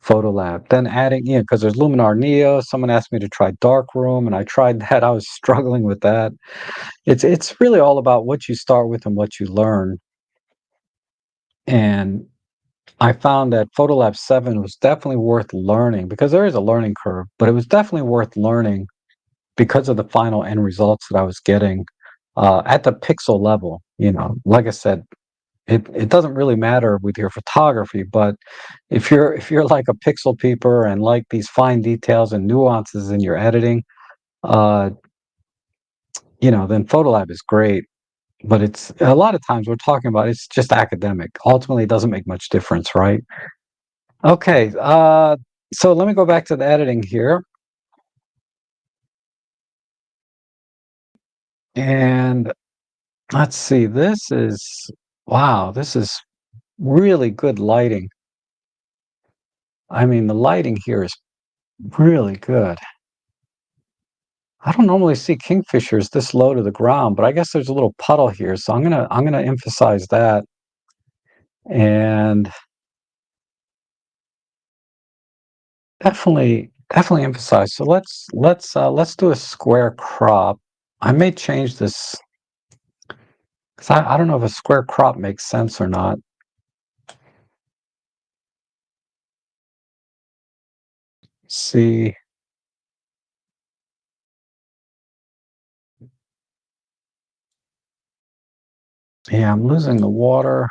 Photolab. Then adding, because there's Luminar Neo. Someone asked me to try Darkroom, and I tried that. I was struggling with that. It's really all about what you start with and what you learn. And I found that Photolab 7 was definitely worth learning because there is a learning curve, but it was definitely worth learning because of the final end results that I was getting at the pixel level. Like I said, it doesn't really matter with your photography, but if you're like a pixel peeper and like these fine details and nuances in your editing, uh, then Photolab is great. But it's a lot of times we're talking about it's just academic. Ultimately, it doesn't make much difference, right? Okay, so let me go back to the editing here. And let's see, wow, this is really good lighting. I mean, the lighting here is really good. I don't normally see kingfishers this low to the ground, but I guess there's a little puddle here, so I'm gonna emphasize that. And definitely emphasize. So let's do a square crop. I may change this because I don't know if a square crop makes sense or not. See, yeah, I'm losing the water.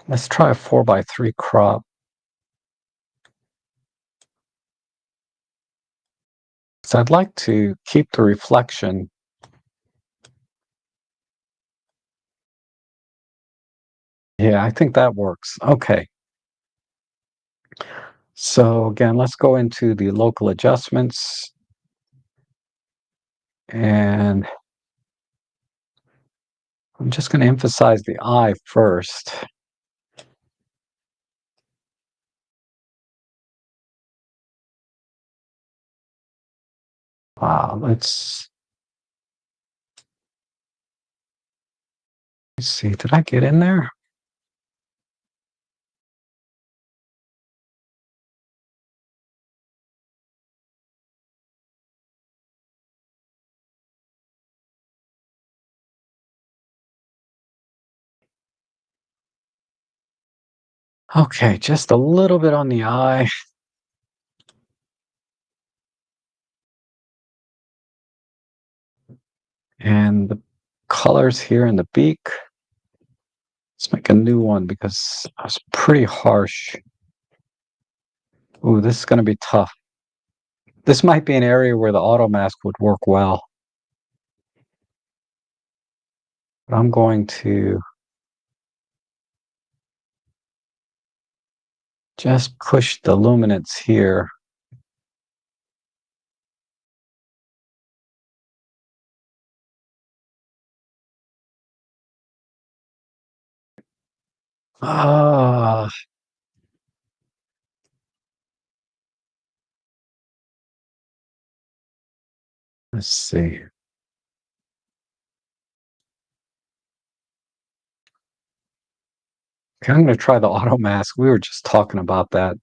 Let's try a 4x3 crop. So I'd like to keep the reflection. Yeah, I think that works. Okay. So again, let's go into the local adjustments, and I'm just going to emphasize the eye first. Let's see, did I get in there? Okay, just a little bit on the eye. And the colors here in the beak. Let's make a new one because that was pretty harsh. Ooh, this is going to be tough. This might be an area where the auto mask would work well. But I'm going to just push the luminance here. Ah, let's see. Okay, I'm going to try the auto mask. We were just talking about that.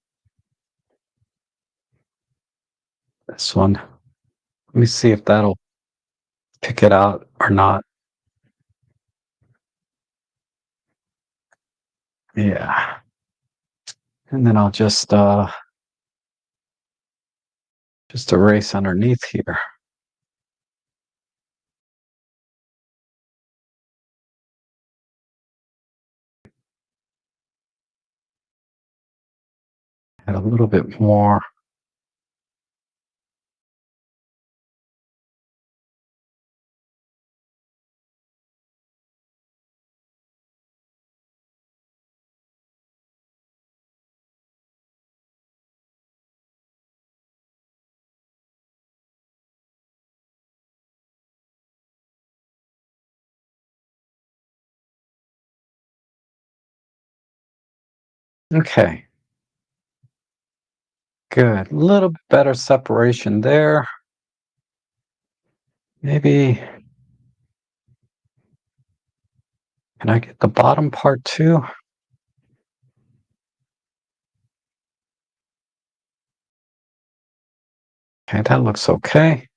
This one. Let me see if that'll pick it out or not. Yeah. And then I'll just erase underneath here. Add a little bit more. Okay. Good. A little bit better separation there. Maybe, can I get the bottom part too? Okay, that looks okay.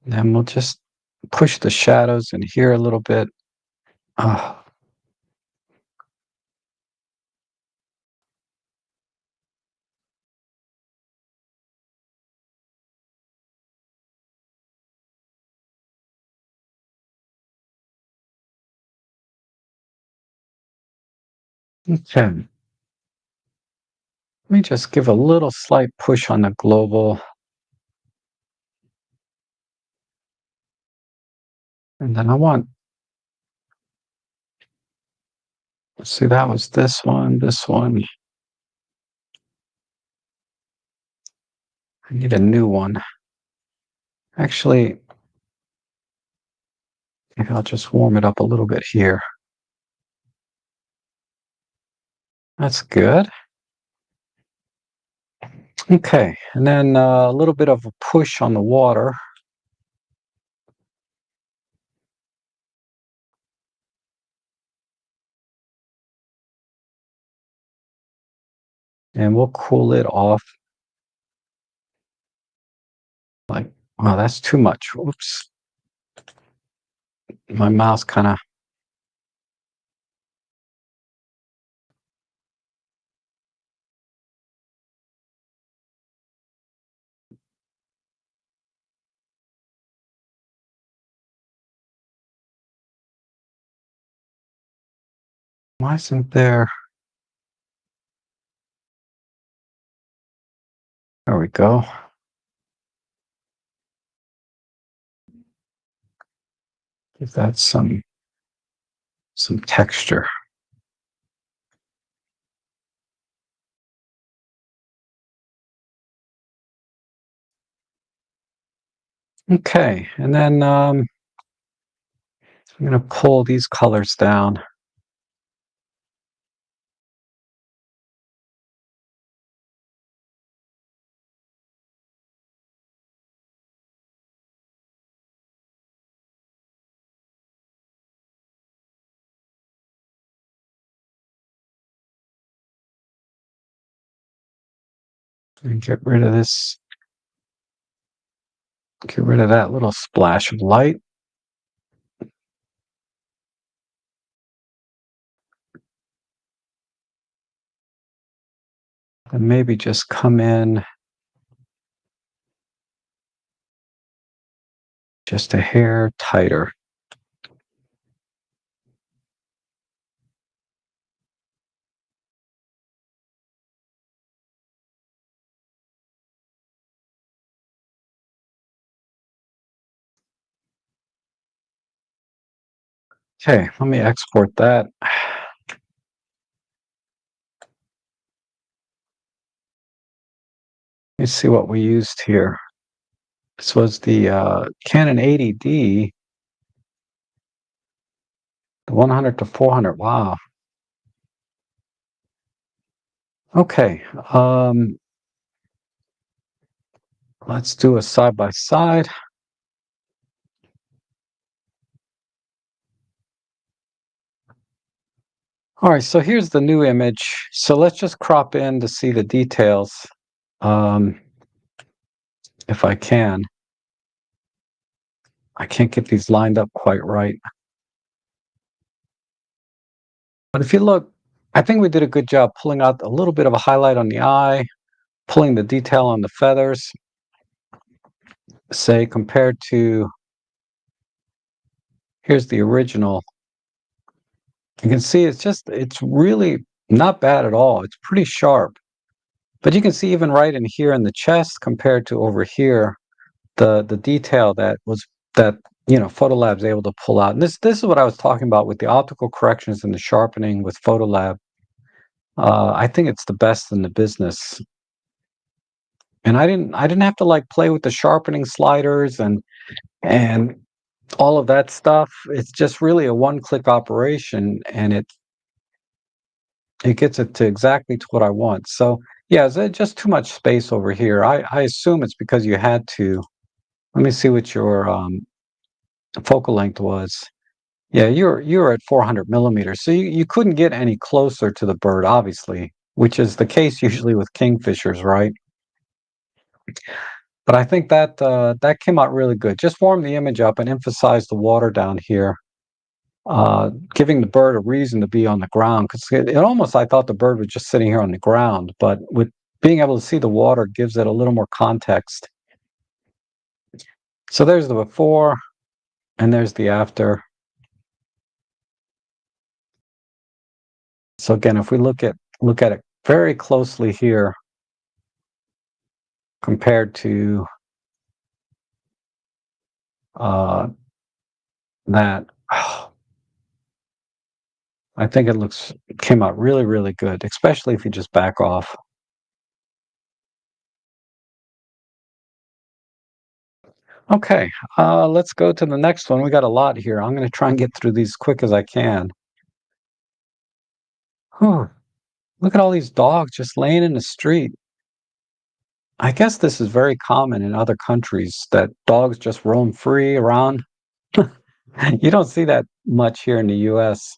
Then we'll just push the shadows in here a little bit. Ah, okay. Let me just give a little slight push on the global. And then I want, let's see, that was this one, this one. I need a new one. Actually, maybe I'll just warm it up a little bit here. That's good. Okay, and then a little bit of a push on the water. And we'll cool it off. Like, wow, that's too much. Oops. My mouse kind of. Why isn't there? There we go. Give that some texture. Okay, and then I'm going to pull these colors down. And get rid of this. Get rid of that little splash of light. And maybe just come in just a hair tighter. Okay, let me export that. Let me see what we used here. This was the Canon 80D, the 100 to 400. Wow. Okay, let's do a side by side. All right, so here's the new image. So let's just crop in to see the details, if I can. I can't get these lined up quite right. But if you look, I think we did a good job pulling out a little bit of a highlight on the eye, pulling the detail on the feathers, say compared to, here's the original. You can see it's really not bad at all. It's pretty sharp. But you can see even right in here in the chest compared to over here, the detail that Photolab's able to pull out. And this is what I was talking about with the optical corrections and the sharpening with Photolab. I think it's the best in the business. And I didn't have to like play with the sharpening sliders and all of that stuff. It's just really a one-click operation, and it gets it to exactly to what I want. So yeah, is it just too much space over here? I assume it's because you had to. Let me see what your focal length was. Yeah, you're at 400 millimeters, so you couldn't get any closer to the bird, obviously, which is the case usually with kingfishers, right? But I think that that came out really good. Just warm the image up and emphasize the water down here, giving the bird a reason to be on the ground. Because it almost, I thought the bird was just sitting here on the ground, but with being able to see the water gives it a little more context. So there's the before, and there's the after. So again, if we look at it very closely here, compared to that, I think it came out really, really good, especially if you just back off. Okay, let's go to the next one. We got a lot here. I'm going to try and get through these quick as I can. Whew. Look at all these dogs just laying in the street. I guess this is very common in other countries that dogs just roam free around. You don't see that much here in the US.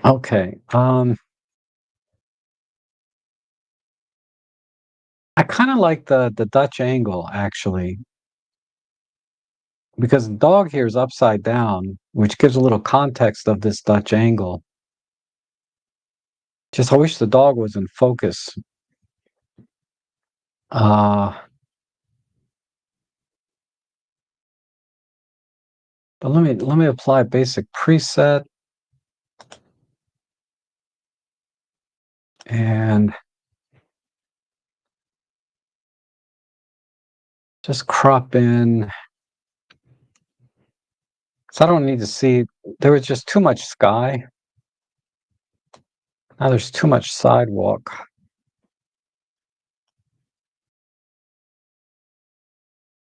Okay, I kind of like the Dutch angle actually, because the dog here is upside down, which gives a little context of this Dutch angle. Just I wish the dog was in focus. Uh, but let me apply basic preset and just crop in. So I don't need to see. There was just too much sky. Now there's too much sidewalk.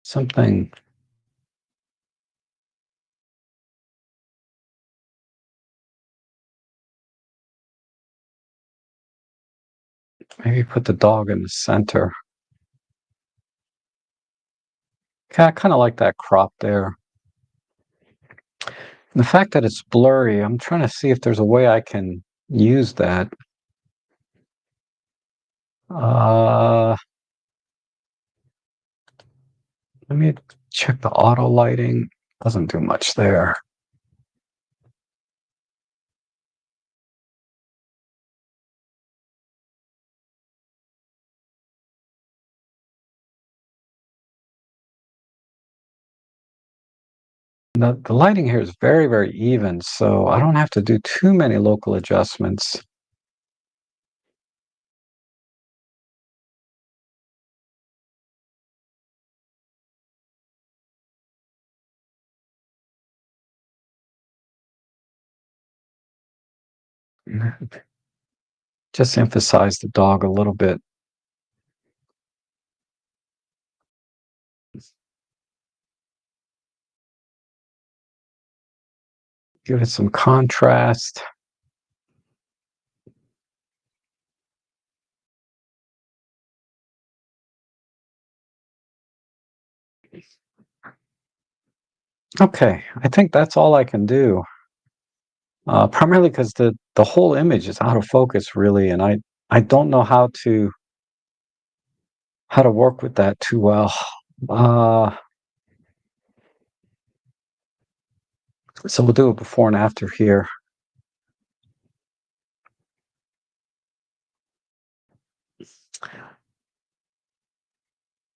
Something. Maybe put the dog in the center. Okay, I kind of like that crop there. And the fact that it's blurry, I'm trying to see if there's a way I can use that. Uh, Let me check the auto lighting. Doesn't do much there. The lighting here is very, very even, so I don't have to do too many local adjustments. Just emphasize the dog a little bit. Give it some contrast. Okay, I think that's all I can do. Primarily because the whole image is out of focus, really, and I don't know how to work with that too well. Uh, so we'll do a before and after here.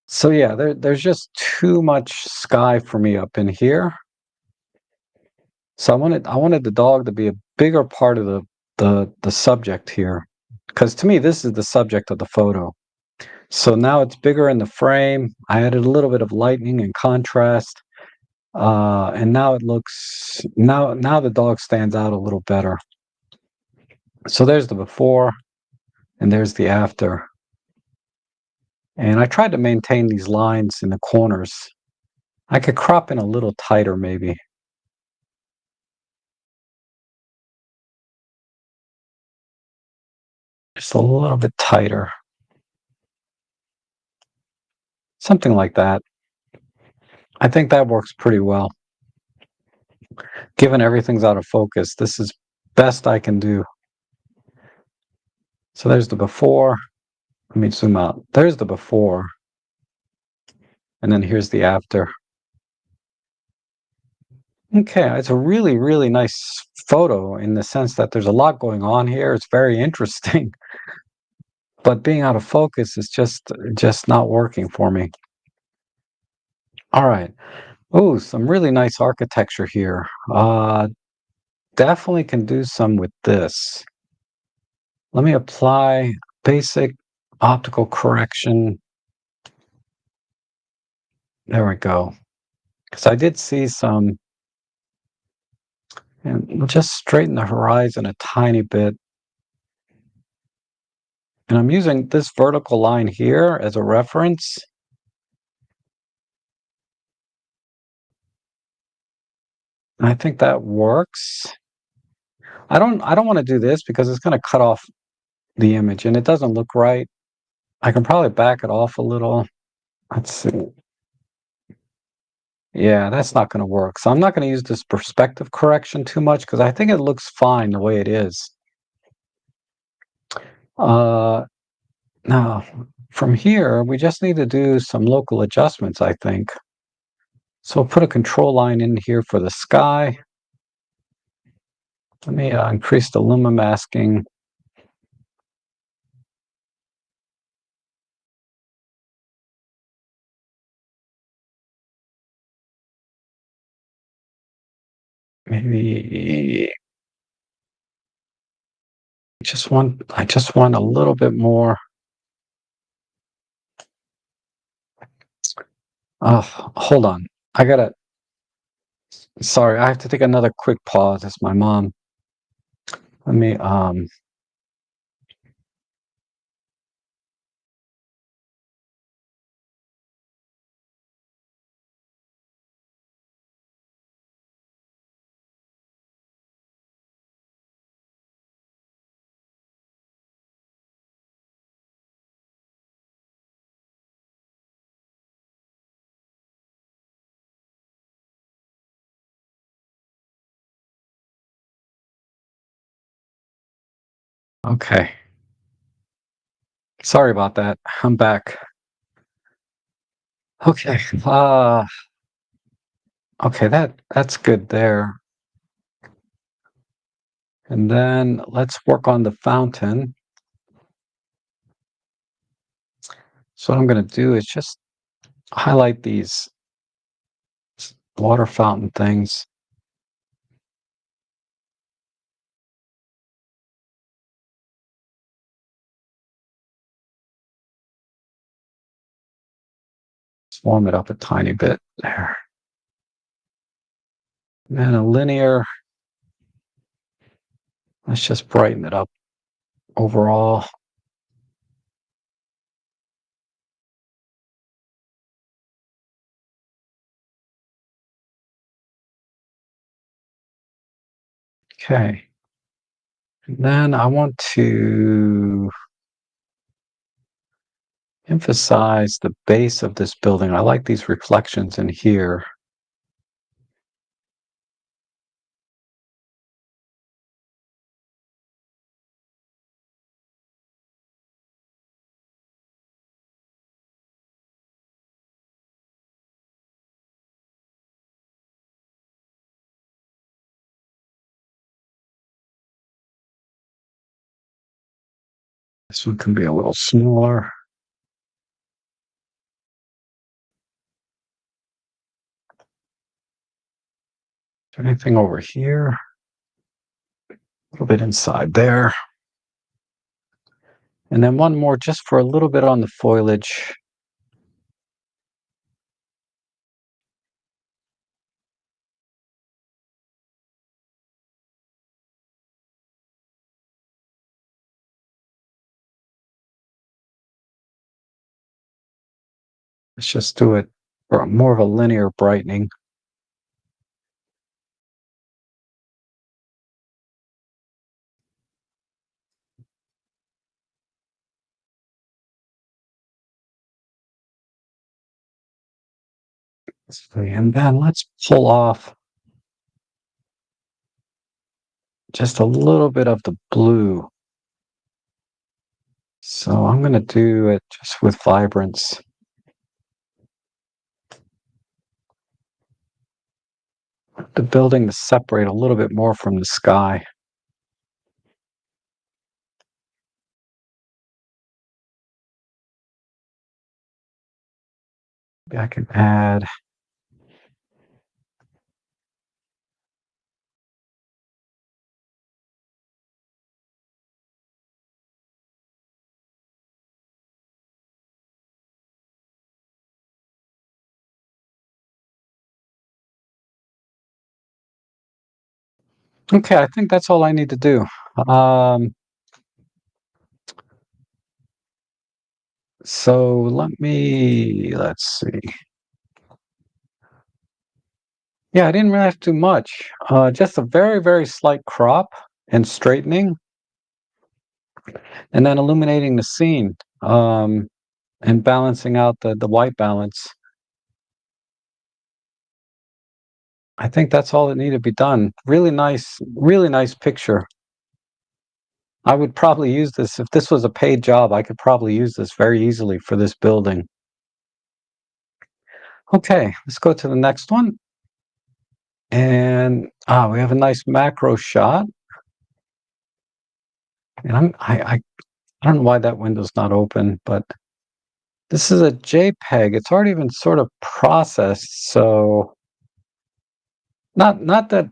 So yeah, there's just too much sky for me up in here. So I wanted the dog to be a bigger part of the subject here, because to me this is the subject of the photo. So now it's bigger in the frame. I added a little bit of lightning and contrast, and now it looks now the dog stands out a little better. So there's the before, and there's the after. And I tried to maintain these lines in the corners. I could crop in a little tighter, maybe. Just a little bit tighter. Something like that. I think that works pretty well. Given everything's out of focus, this is best I can do. So there's the before. Let me zoom out. There's the before. And then here's the after. Okay, it's a really, really nice photo in the sense that there's a lot going on here. It's very interesting, but being out of focus is just not working for me. All right. Oh, some really nice architecture here. Definitely can do some with this. Let me apply basic optical correction. There we go. Because I did see some, and we'll just straighten the horizon a tiny bit. And I'm using this vertical line here as a reference. I think that works. I don't wanna do this because it's gonna cut off the image, and it doesn't look right. I can probably back it off a little. Let's see. Yeah, that's not gonna work. So I'm not gonna use this perspective correction too much because I think it looks fine the way it is. Uh, Now from here, we just need to do some local adjustments, I think. So I'll put a control line in here for the sky. Let me increase the luma masking. Maybe I just want a little bit more. Oh, hold on. I gotta, sorry, I have to take another quick pause. It's my mom. Let me, okay. Sorry about that. I'm back. Okay. Okay, that's good there. And then let's work on the fountain. So what I'm gonna do is just highlight these water fountain things. Just warm it up a tiny bit there. And a linear, let's just brighten it up overall. Okay. And then I want to emphasize the base of this building. I like these reflections in here. This one can be a little smaller. Is there anything over here? A little bit inside there. And then one more just for a little bit on the foliage. Let's just do it for more of a linear brightening. And then let's pull off just a little bit of the blue. So I'm going to do it just with vibrance. The building to separate a little bit more from the sky. Maybe I can add. Okay, I think that's all I need to do. So let's see. Yeah, I didn't really have to do much. Just a very, very slight crop and straightening, and then illuminating the scene, and balancing out the white balance. I think that's all that needed to be done. Really nice picture. I would probably use this if this was a paid job. I could probably use this very easily for this building. Okay, let's go to the next one. And we have a nice macro shot. And I don't know why that window's not open, but this is a JPEG. It's already been sort of processed, so not that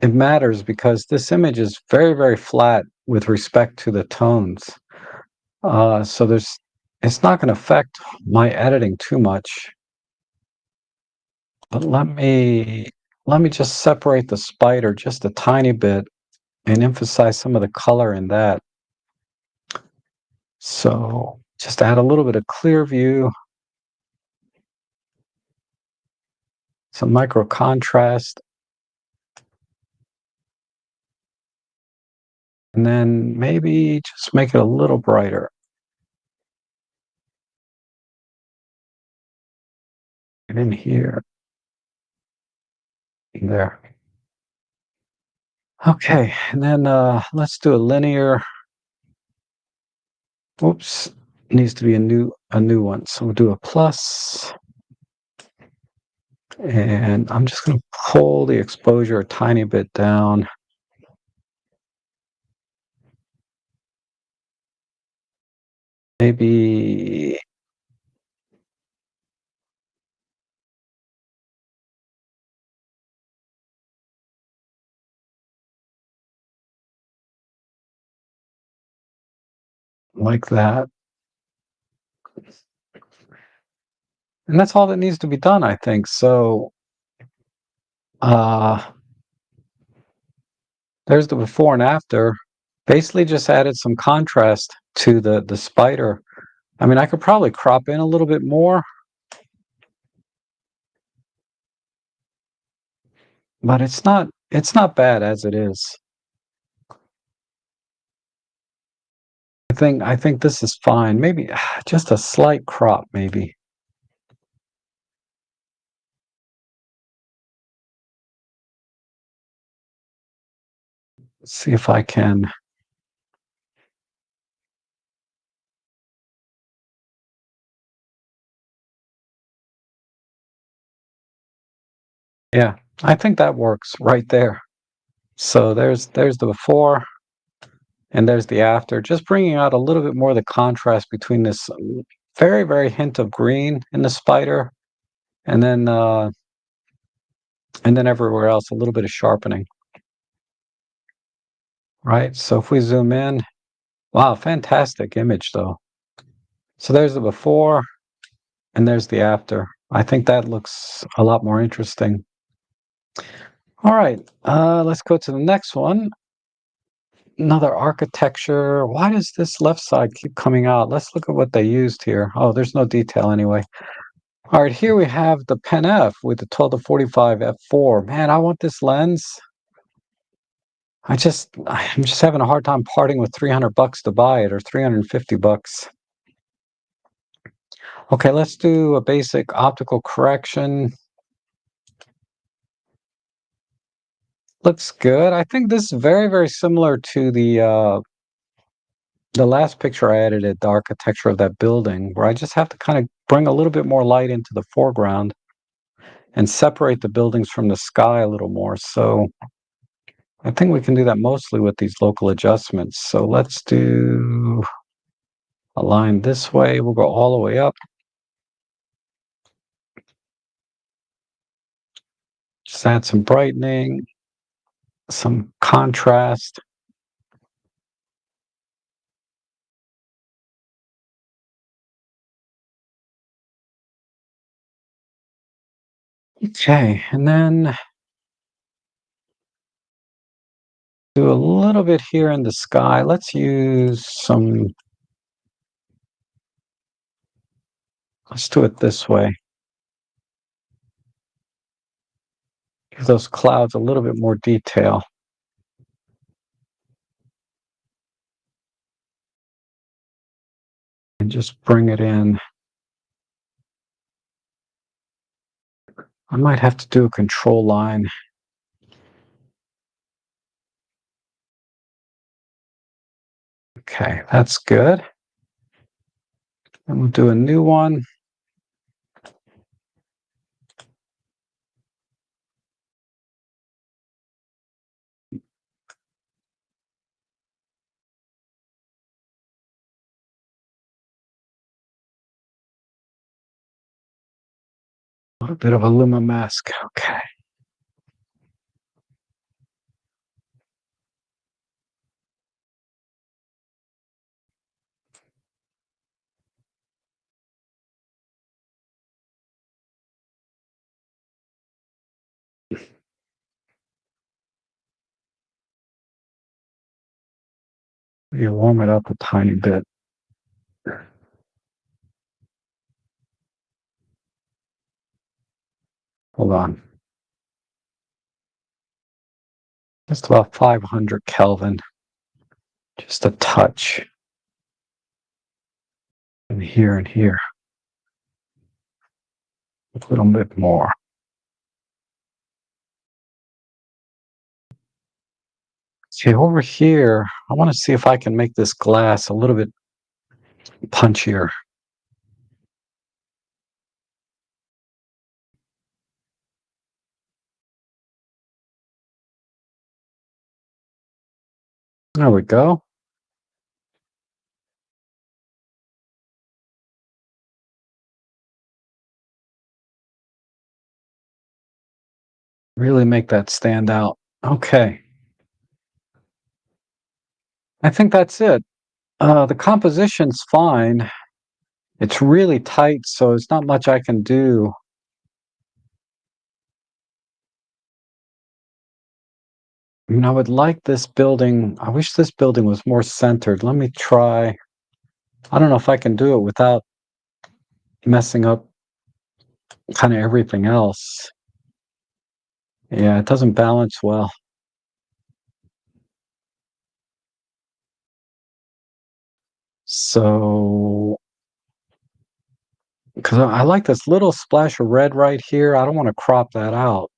it matters because this image is very, very flat with respect to the tones. So it's not going to affect my editing too much. But let me just separate the spider just a tiny bit and emphasize some of the color in that. So just add a little bit of clear view, some micro contrast, and then maybe just make it a little brighter. And in here, there. Okay, and then let's do a linear. Oops, needs to be a new one. So we'll do a plus, and I'm just going to pull the exposure a tiny bit down. Maybe like that. And that's all that needs to be done, I think. So uh, there's the before and after. Basically just added some contrast to the spider. I mean, I could probably crop in a little bit more, but it's not bad as it is. I think this is fine. Maybe just a slight crop, maybe. Let's see if I can. Yeah, I think that works right there. So there's the before and there's the after. Just bringing out a little bit more of the contrast between this very, very hint of green in the spider and then everywhere else a little bit of sharpening. Right? So if we zoom in, wow, fantastic image though. So there's the before and there's the after. I think that looks a lot more interesting. All right, let's go to the next one. Another architecture. Why does this left side keep coming out? Let's look at what they used here. Oh, there's no detail anyway. All right, here we have the Pen F with the 12 to 45 f4. Man, I want this lens. I'm just having a hard time parting with 300 bucks to buy it, or 350 bucks. Okay, let's do a basic optical correction. Looks good. I think this is very, very similar to the last picture I edited, the architecture of that building, where I just have to kind of bring a little bit more light into the foreground and separate the buildings from the sky a little more. So I think we can do that mostly with these local adjustments. So let's do a line this way. We'll go all the way up. Just add some brightening, some contrast. Okay, and then do a little bit here in the sky. Let's use some, let's do it this way. Give those clouds a little bit more detail. And just bring it in. I might have to do a control line. Okay, that's good. And we'll do a new one. A bit of a luma mask. Okay. You warm it up a tiny bit. Hold on. Just about 500 Kelvin. Just a touch. And here and here. A little bit more. Okay, over here, I want to see if I can make this glass a little bit punchier. There we go. Really make that stand out. Okay. I think that's it. The composition's fine. It's really tight, so it's not much I can do. I mean, I would like this building. I wish this building was more centered. Let me try. I don't know if I can do it without messing up kind of everything else. Yeah, it doesn't balance well. So, because I like this little splash of red right here, I don't want to crop that out.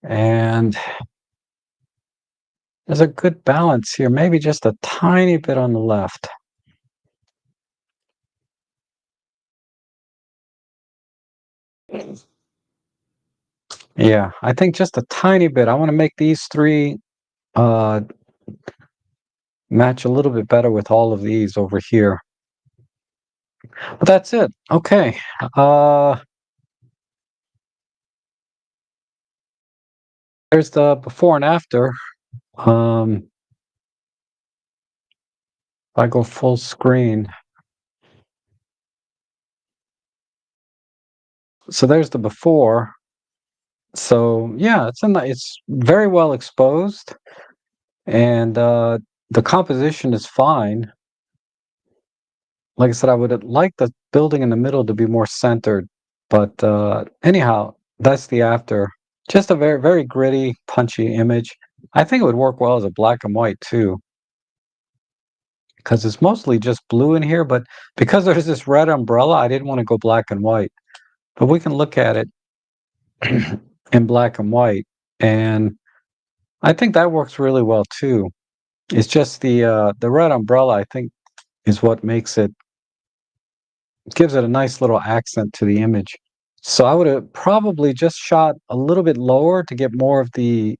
And there's a good balance here, maybe just a tiny bit on the left. Yeah, I think just a tiny bit. I want to make these three uh, match a little bit better with all of these over here. But that's it. Okay. There's the before and after. If I go full screen. So there's the before. So yeah, it's very well exposed, and the composition is fine. Like I said, I would like the building in the middle to be more centered, but anyhow, that's the after. Just a very, very gritty, punchy image. I think it would work well as a black and white too, because it's mostly just blue in here, but because there's this red umbrella, I didn't want to go black and white. But we can look at it in black and white, and I think that works really well too. It's just the red umbrella, I think, is what makes it gives it a nice little accent to the image. So I would have probably just shot a little bit lower to get more of the,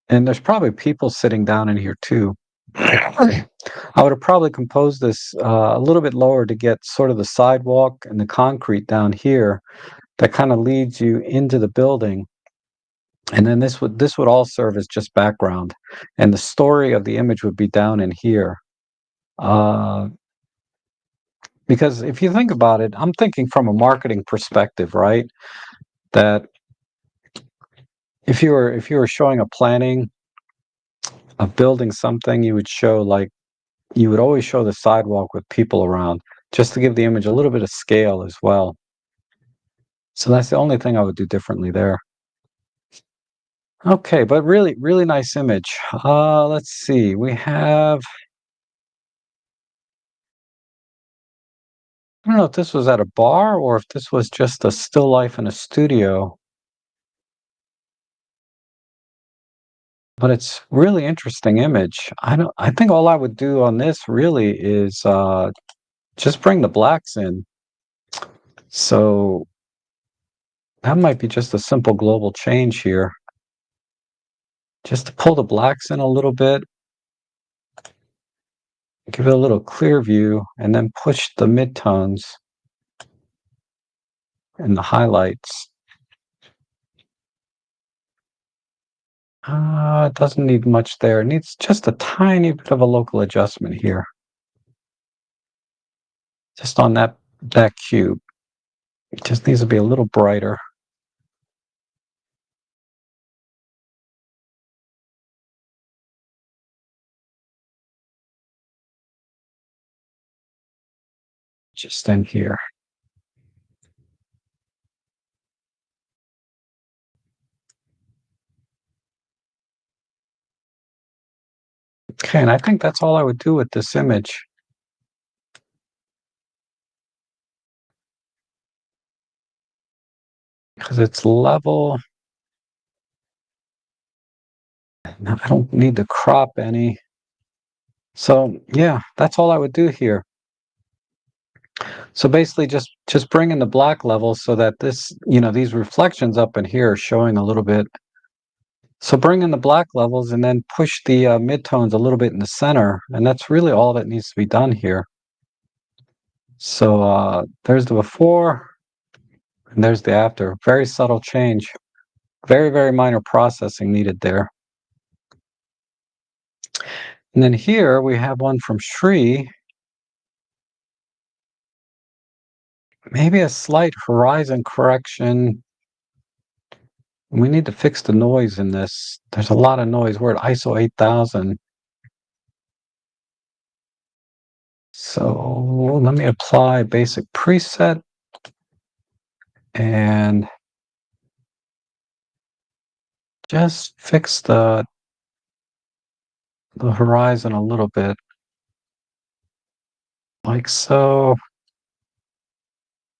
and there's probably people sitting down in here too. I would have probably composed this a little bit lower to get sort of the sidewalk and the concrete down here that kind of leads you into the building. And then this would all serve as just background, and the story of the image would be down in here. Because if you think about it, I'm thinking from a marketing perspective, right? That if you were showing a planning of building something, you would show like you would always show the sidewalk with people around, just to give the image a little bit of scale as well. So that's the only thing I would do differently there. Okay, but really, really nice image. Let's see. We have, I don't know if this was at a bar or if this was just a still life in a studio, but it's really interesting image. I think all I would do on this really is just bring the blacks in. So that might be just a simple global change here. Just to pull the blacks in a little bit, give it a little clear view, and then push the midtones and the highlights. It doesn't need much there. It needs just a tiny bit of a local adjustment here. Just on that cube. It just needs to be a little brighter. Just in here. Okay, and I think that's all I would do with this image. Because it's level. I don't need to crop any. So yeah, that's all I would do here. So basically just bring in the black level so that this, these reflections up in here are showing a little bit. So bring in the black levels and then push the midtones a little bit in the center. And that's really all that needs to be done here. So there's the before and there's the after. Very subtle change. Very, very minor processing needed there. And then here we have one from Shri. Maybe a slight horizon correction. We need to fix the noise in this. There's a lot of noise. We're at ISO 8000. So let me apply basic preset and just fix the horizon a little bit, like so.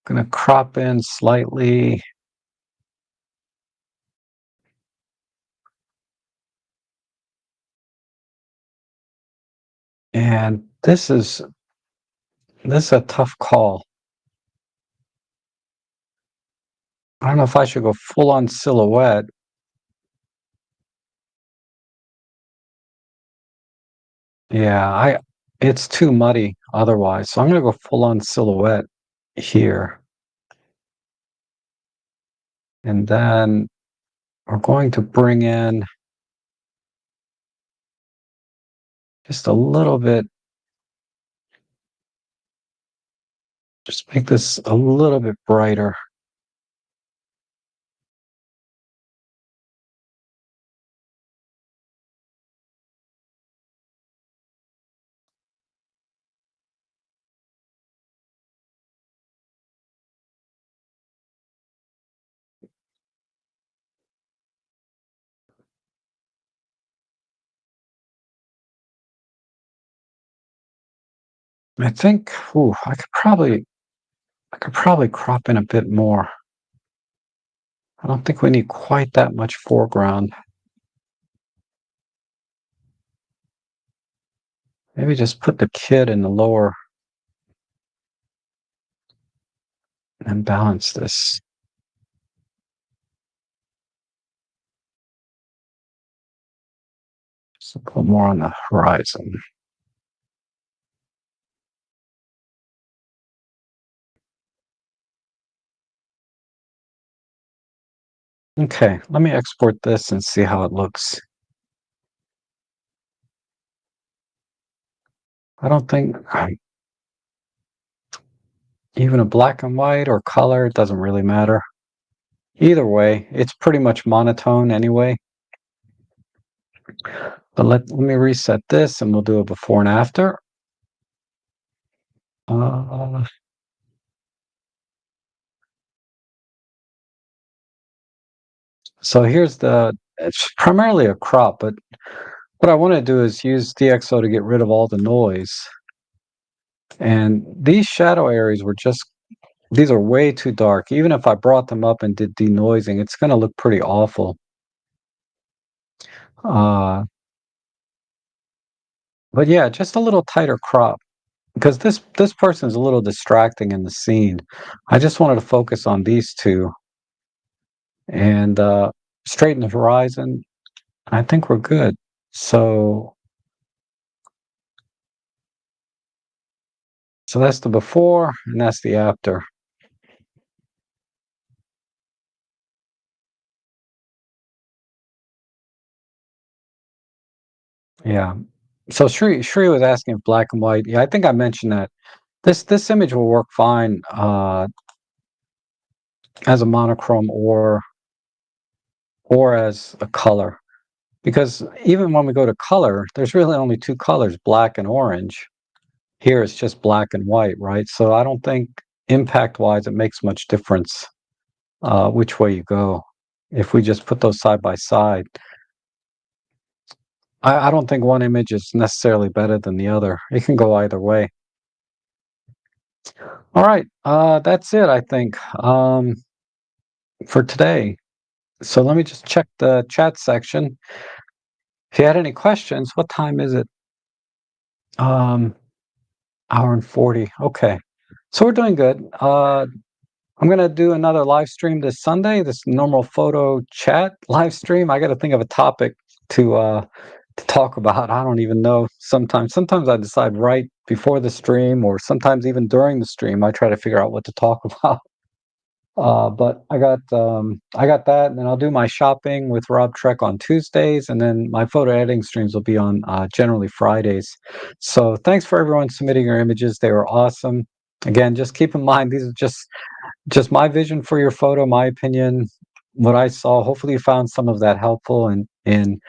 I'm going to crop in slightly. And this is a tough call. I don't know if I should go full on silhouette. Yeah, it's too muddy otherwise. So I'm going to go full on silhouette here. And then we're going to bring in just a little bit. Just make this a little bit brighter. I think I could probably crop in a bit more. I don't think we need quite that much foreground. Maybe just put the kid in the lower and balance this. Just a little more on the horizon. Okay, let me export this and see how it looks. I don't think even a black and white or color, it doesn't really matter. Either way, it's pretty much monotone anyway. But let me reset this and we'll do a before and after. Uh, So it's primarily a crop, but what I want to do is use DxO to get rid of all the noise. And these shadow areas these are way too dark. Even if I brought them up and did denoising, it's going to look pretty awful. Uh, but yeah, just a little tighter crop because this person's a little distracting in the scene. I just wanted to focus on these two and straighten the horizon. I think we're good. So that's the before and that's the after. Yeah. So Shri was asking if black and white. Yeah, I think I mentioned that. This image will work fine as a monochrome or as a color. Because even when we go to color, there's really only two colors, black and orange. Here it's just black and white, right? So I don't think impact-wise it makes much difference which way you go. If we just put those side by side, I don't think one image is necessarily better than the other. It can go either way. All right, that's it, I think, for today. So let me just check the chat section. If you had any questions, what time is it? Hour and 40. Okay. So we're doing good. I'm gonna do another live stream this Sunday, this normal photo chat live stream. I gotta think of a topic to talk about. I don't even know. Sometimes I decide right before the stream, or sometimes even during the stream, I try to figure out what to talk about. But I got that, and then I'll do my shopping with Rob Trek on Tuesdays, and then my photo editing streams will be on generally Fridays. So thanks for everyone submitting your images; they were awesome. Again, just keep in mind these are just my vision for your photo, my opinion, what I saw. Hopefully, you found some of that helpful in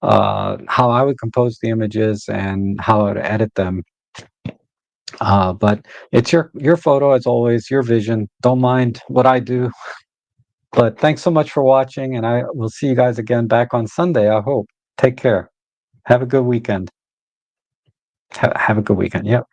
how I would compose the images and how I would edit them. But it's your photo as always, your vision. Don't mind what I do. But thanks so much for watching, and I will see you guys again back on Sunday, I hope. Take care. Have a good weekend. Have a good weekend. Yep.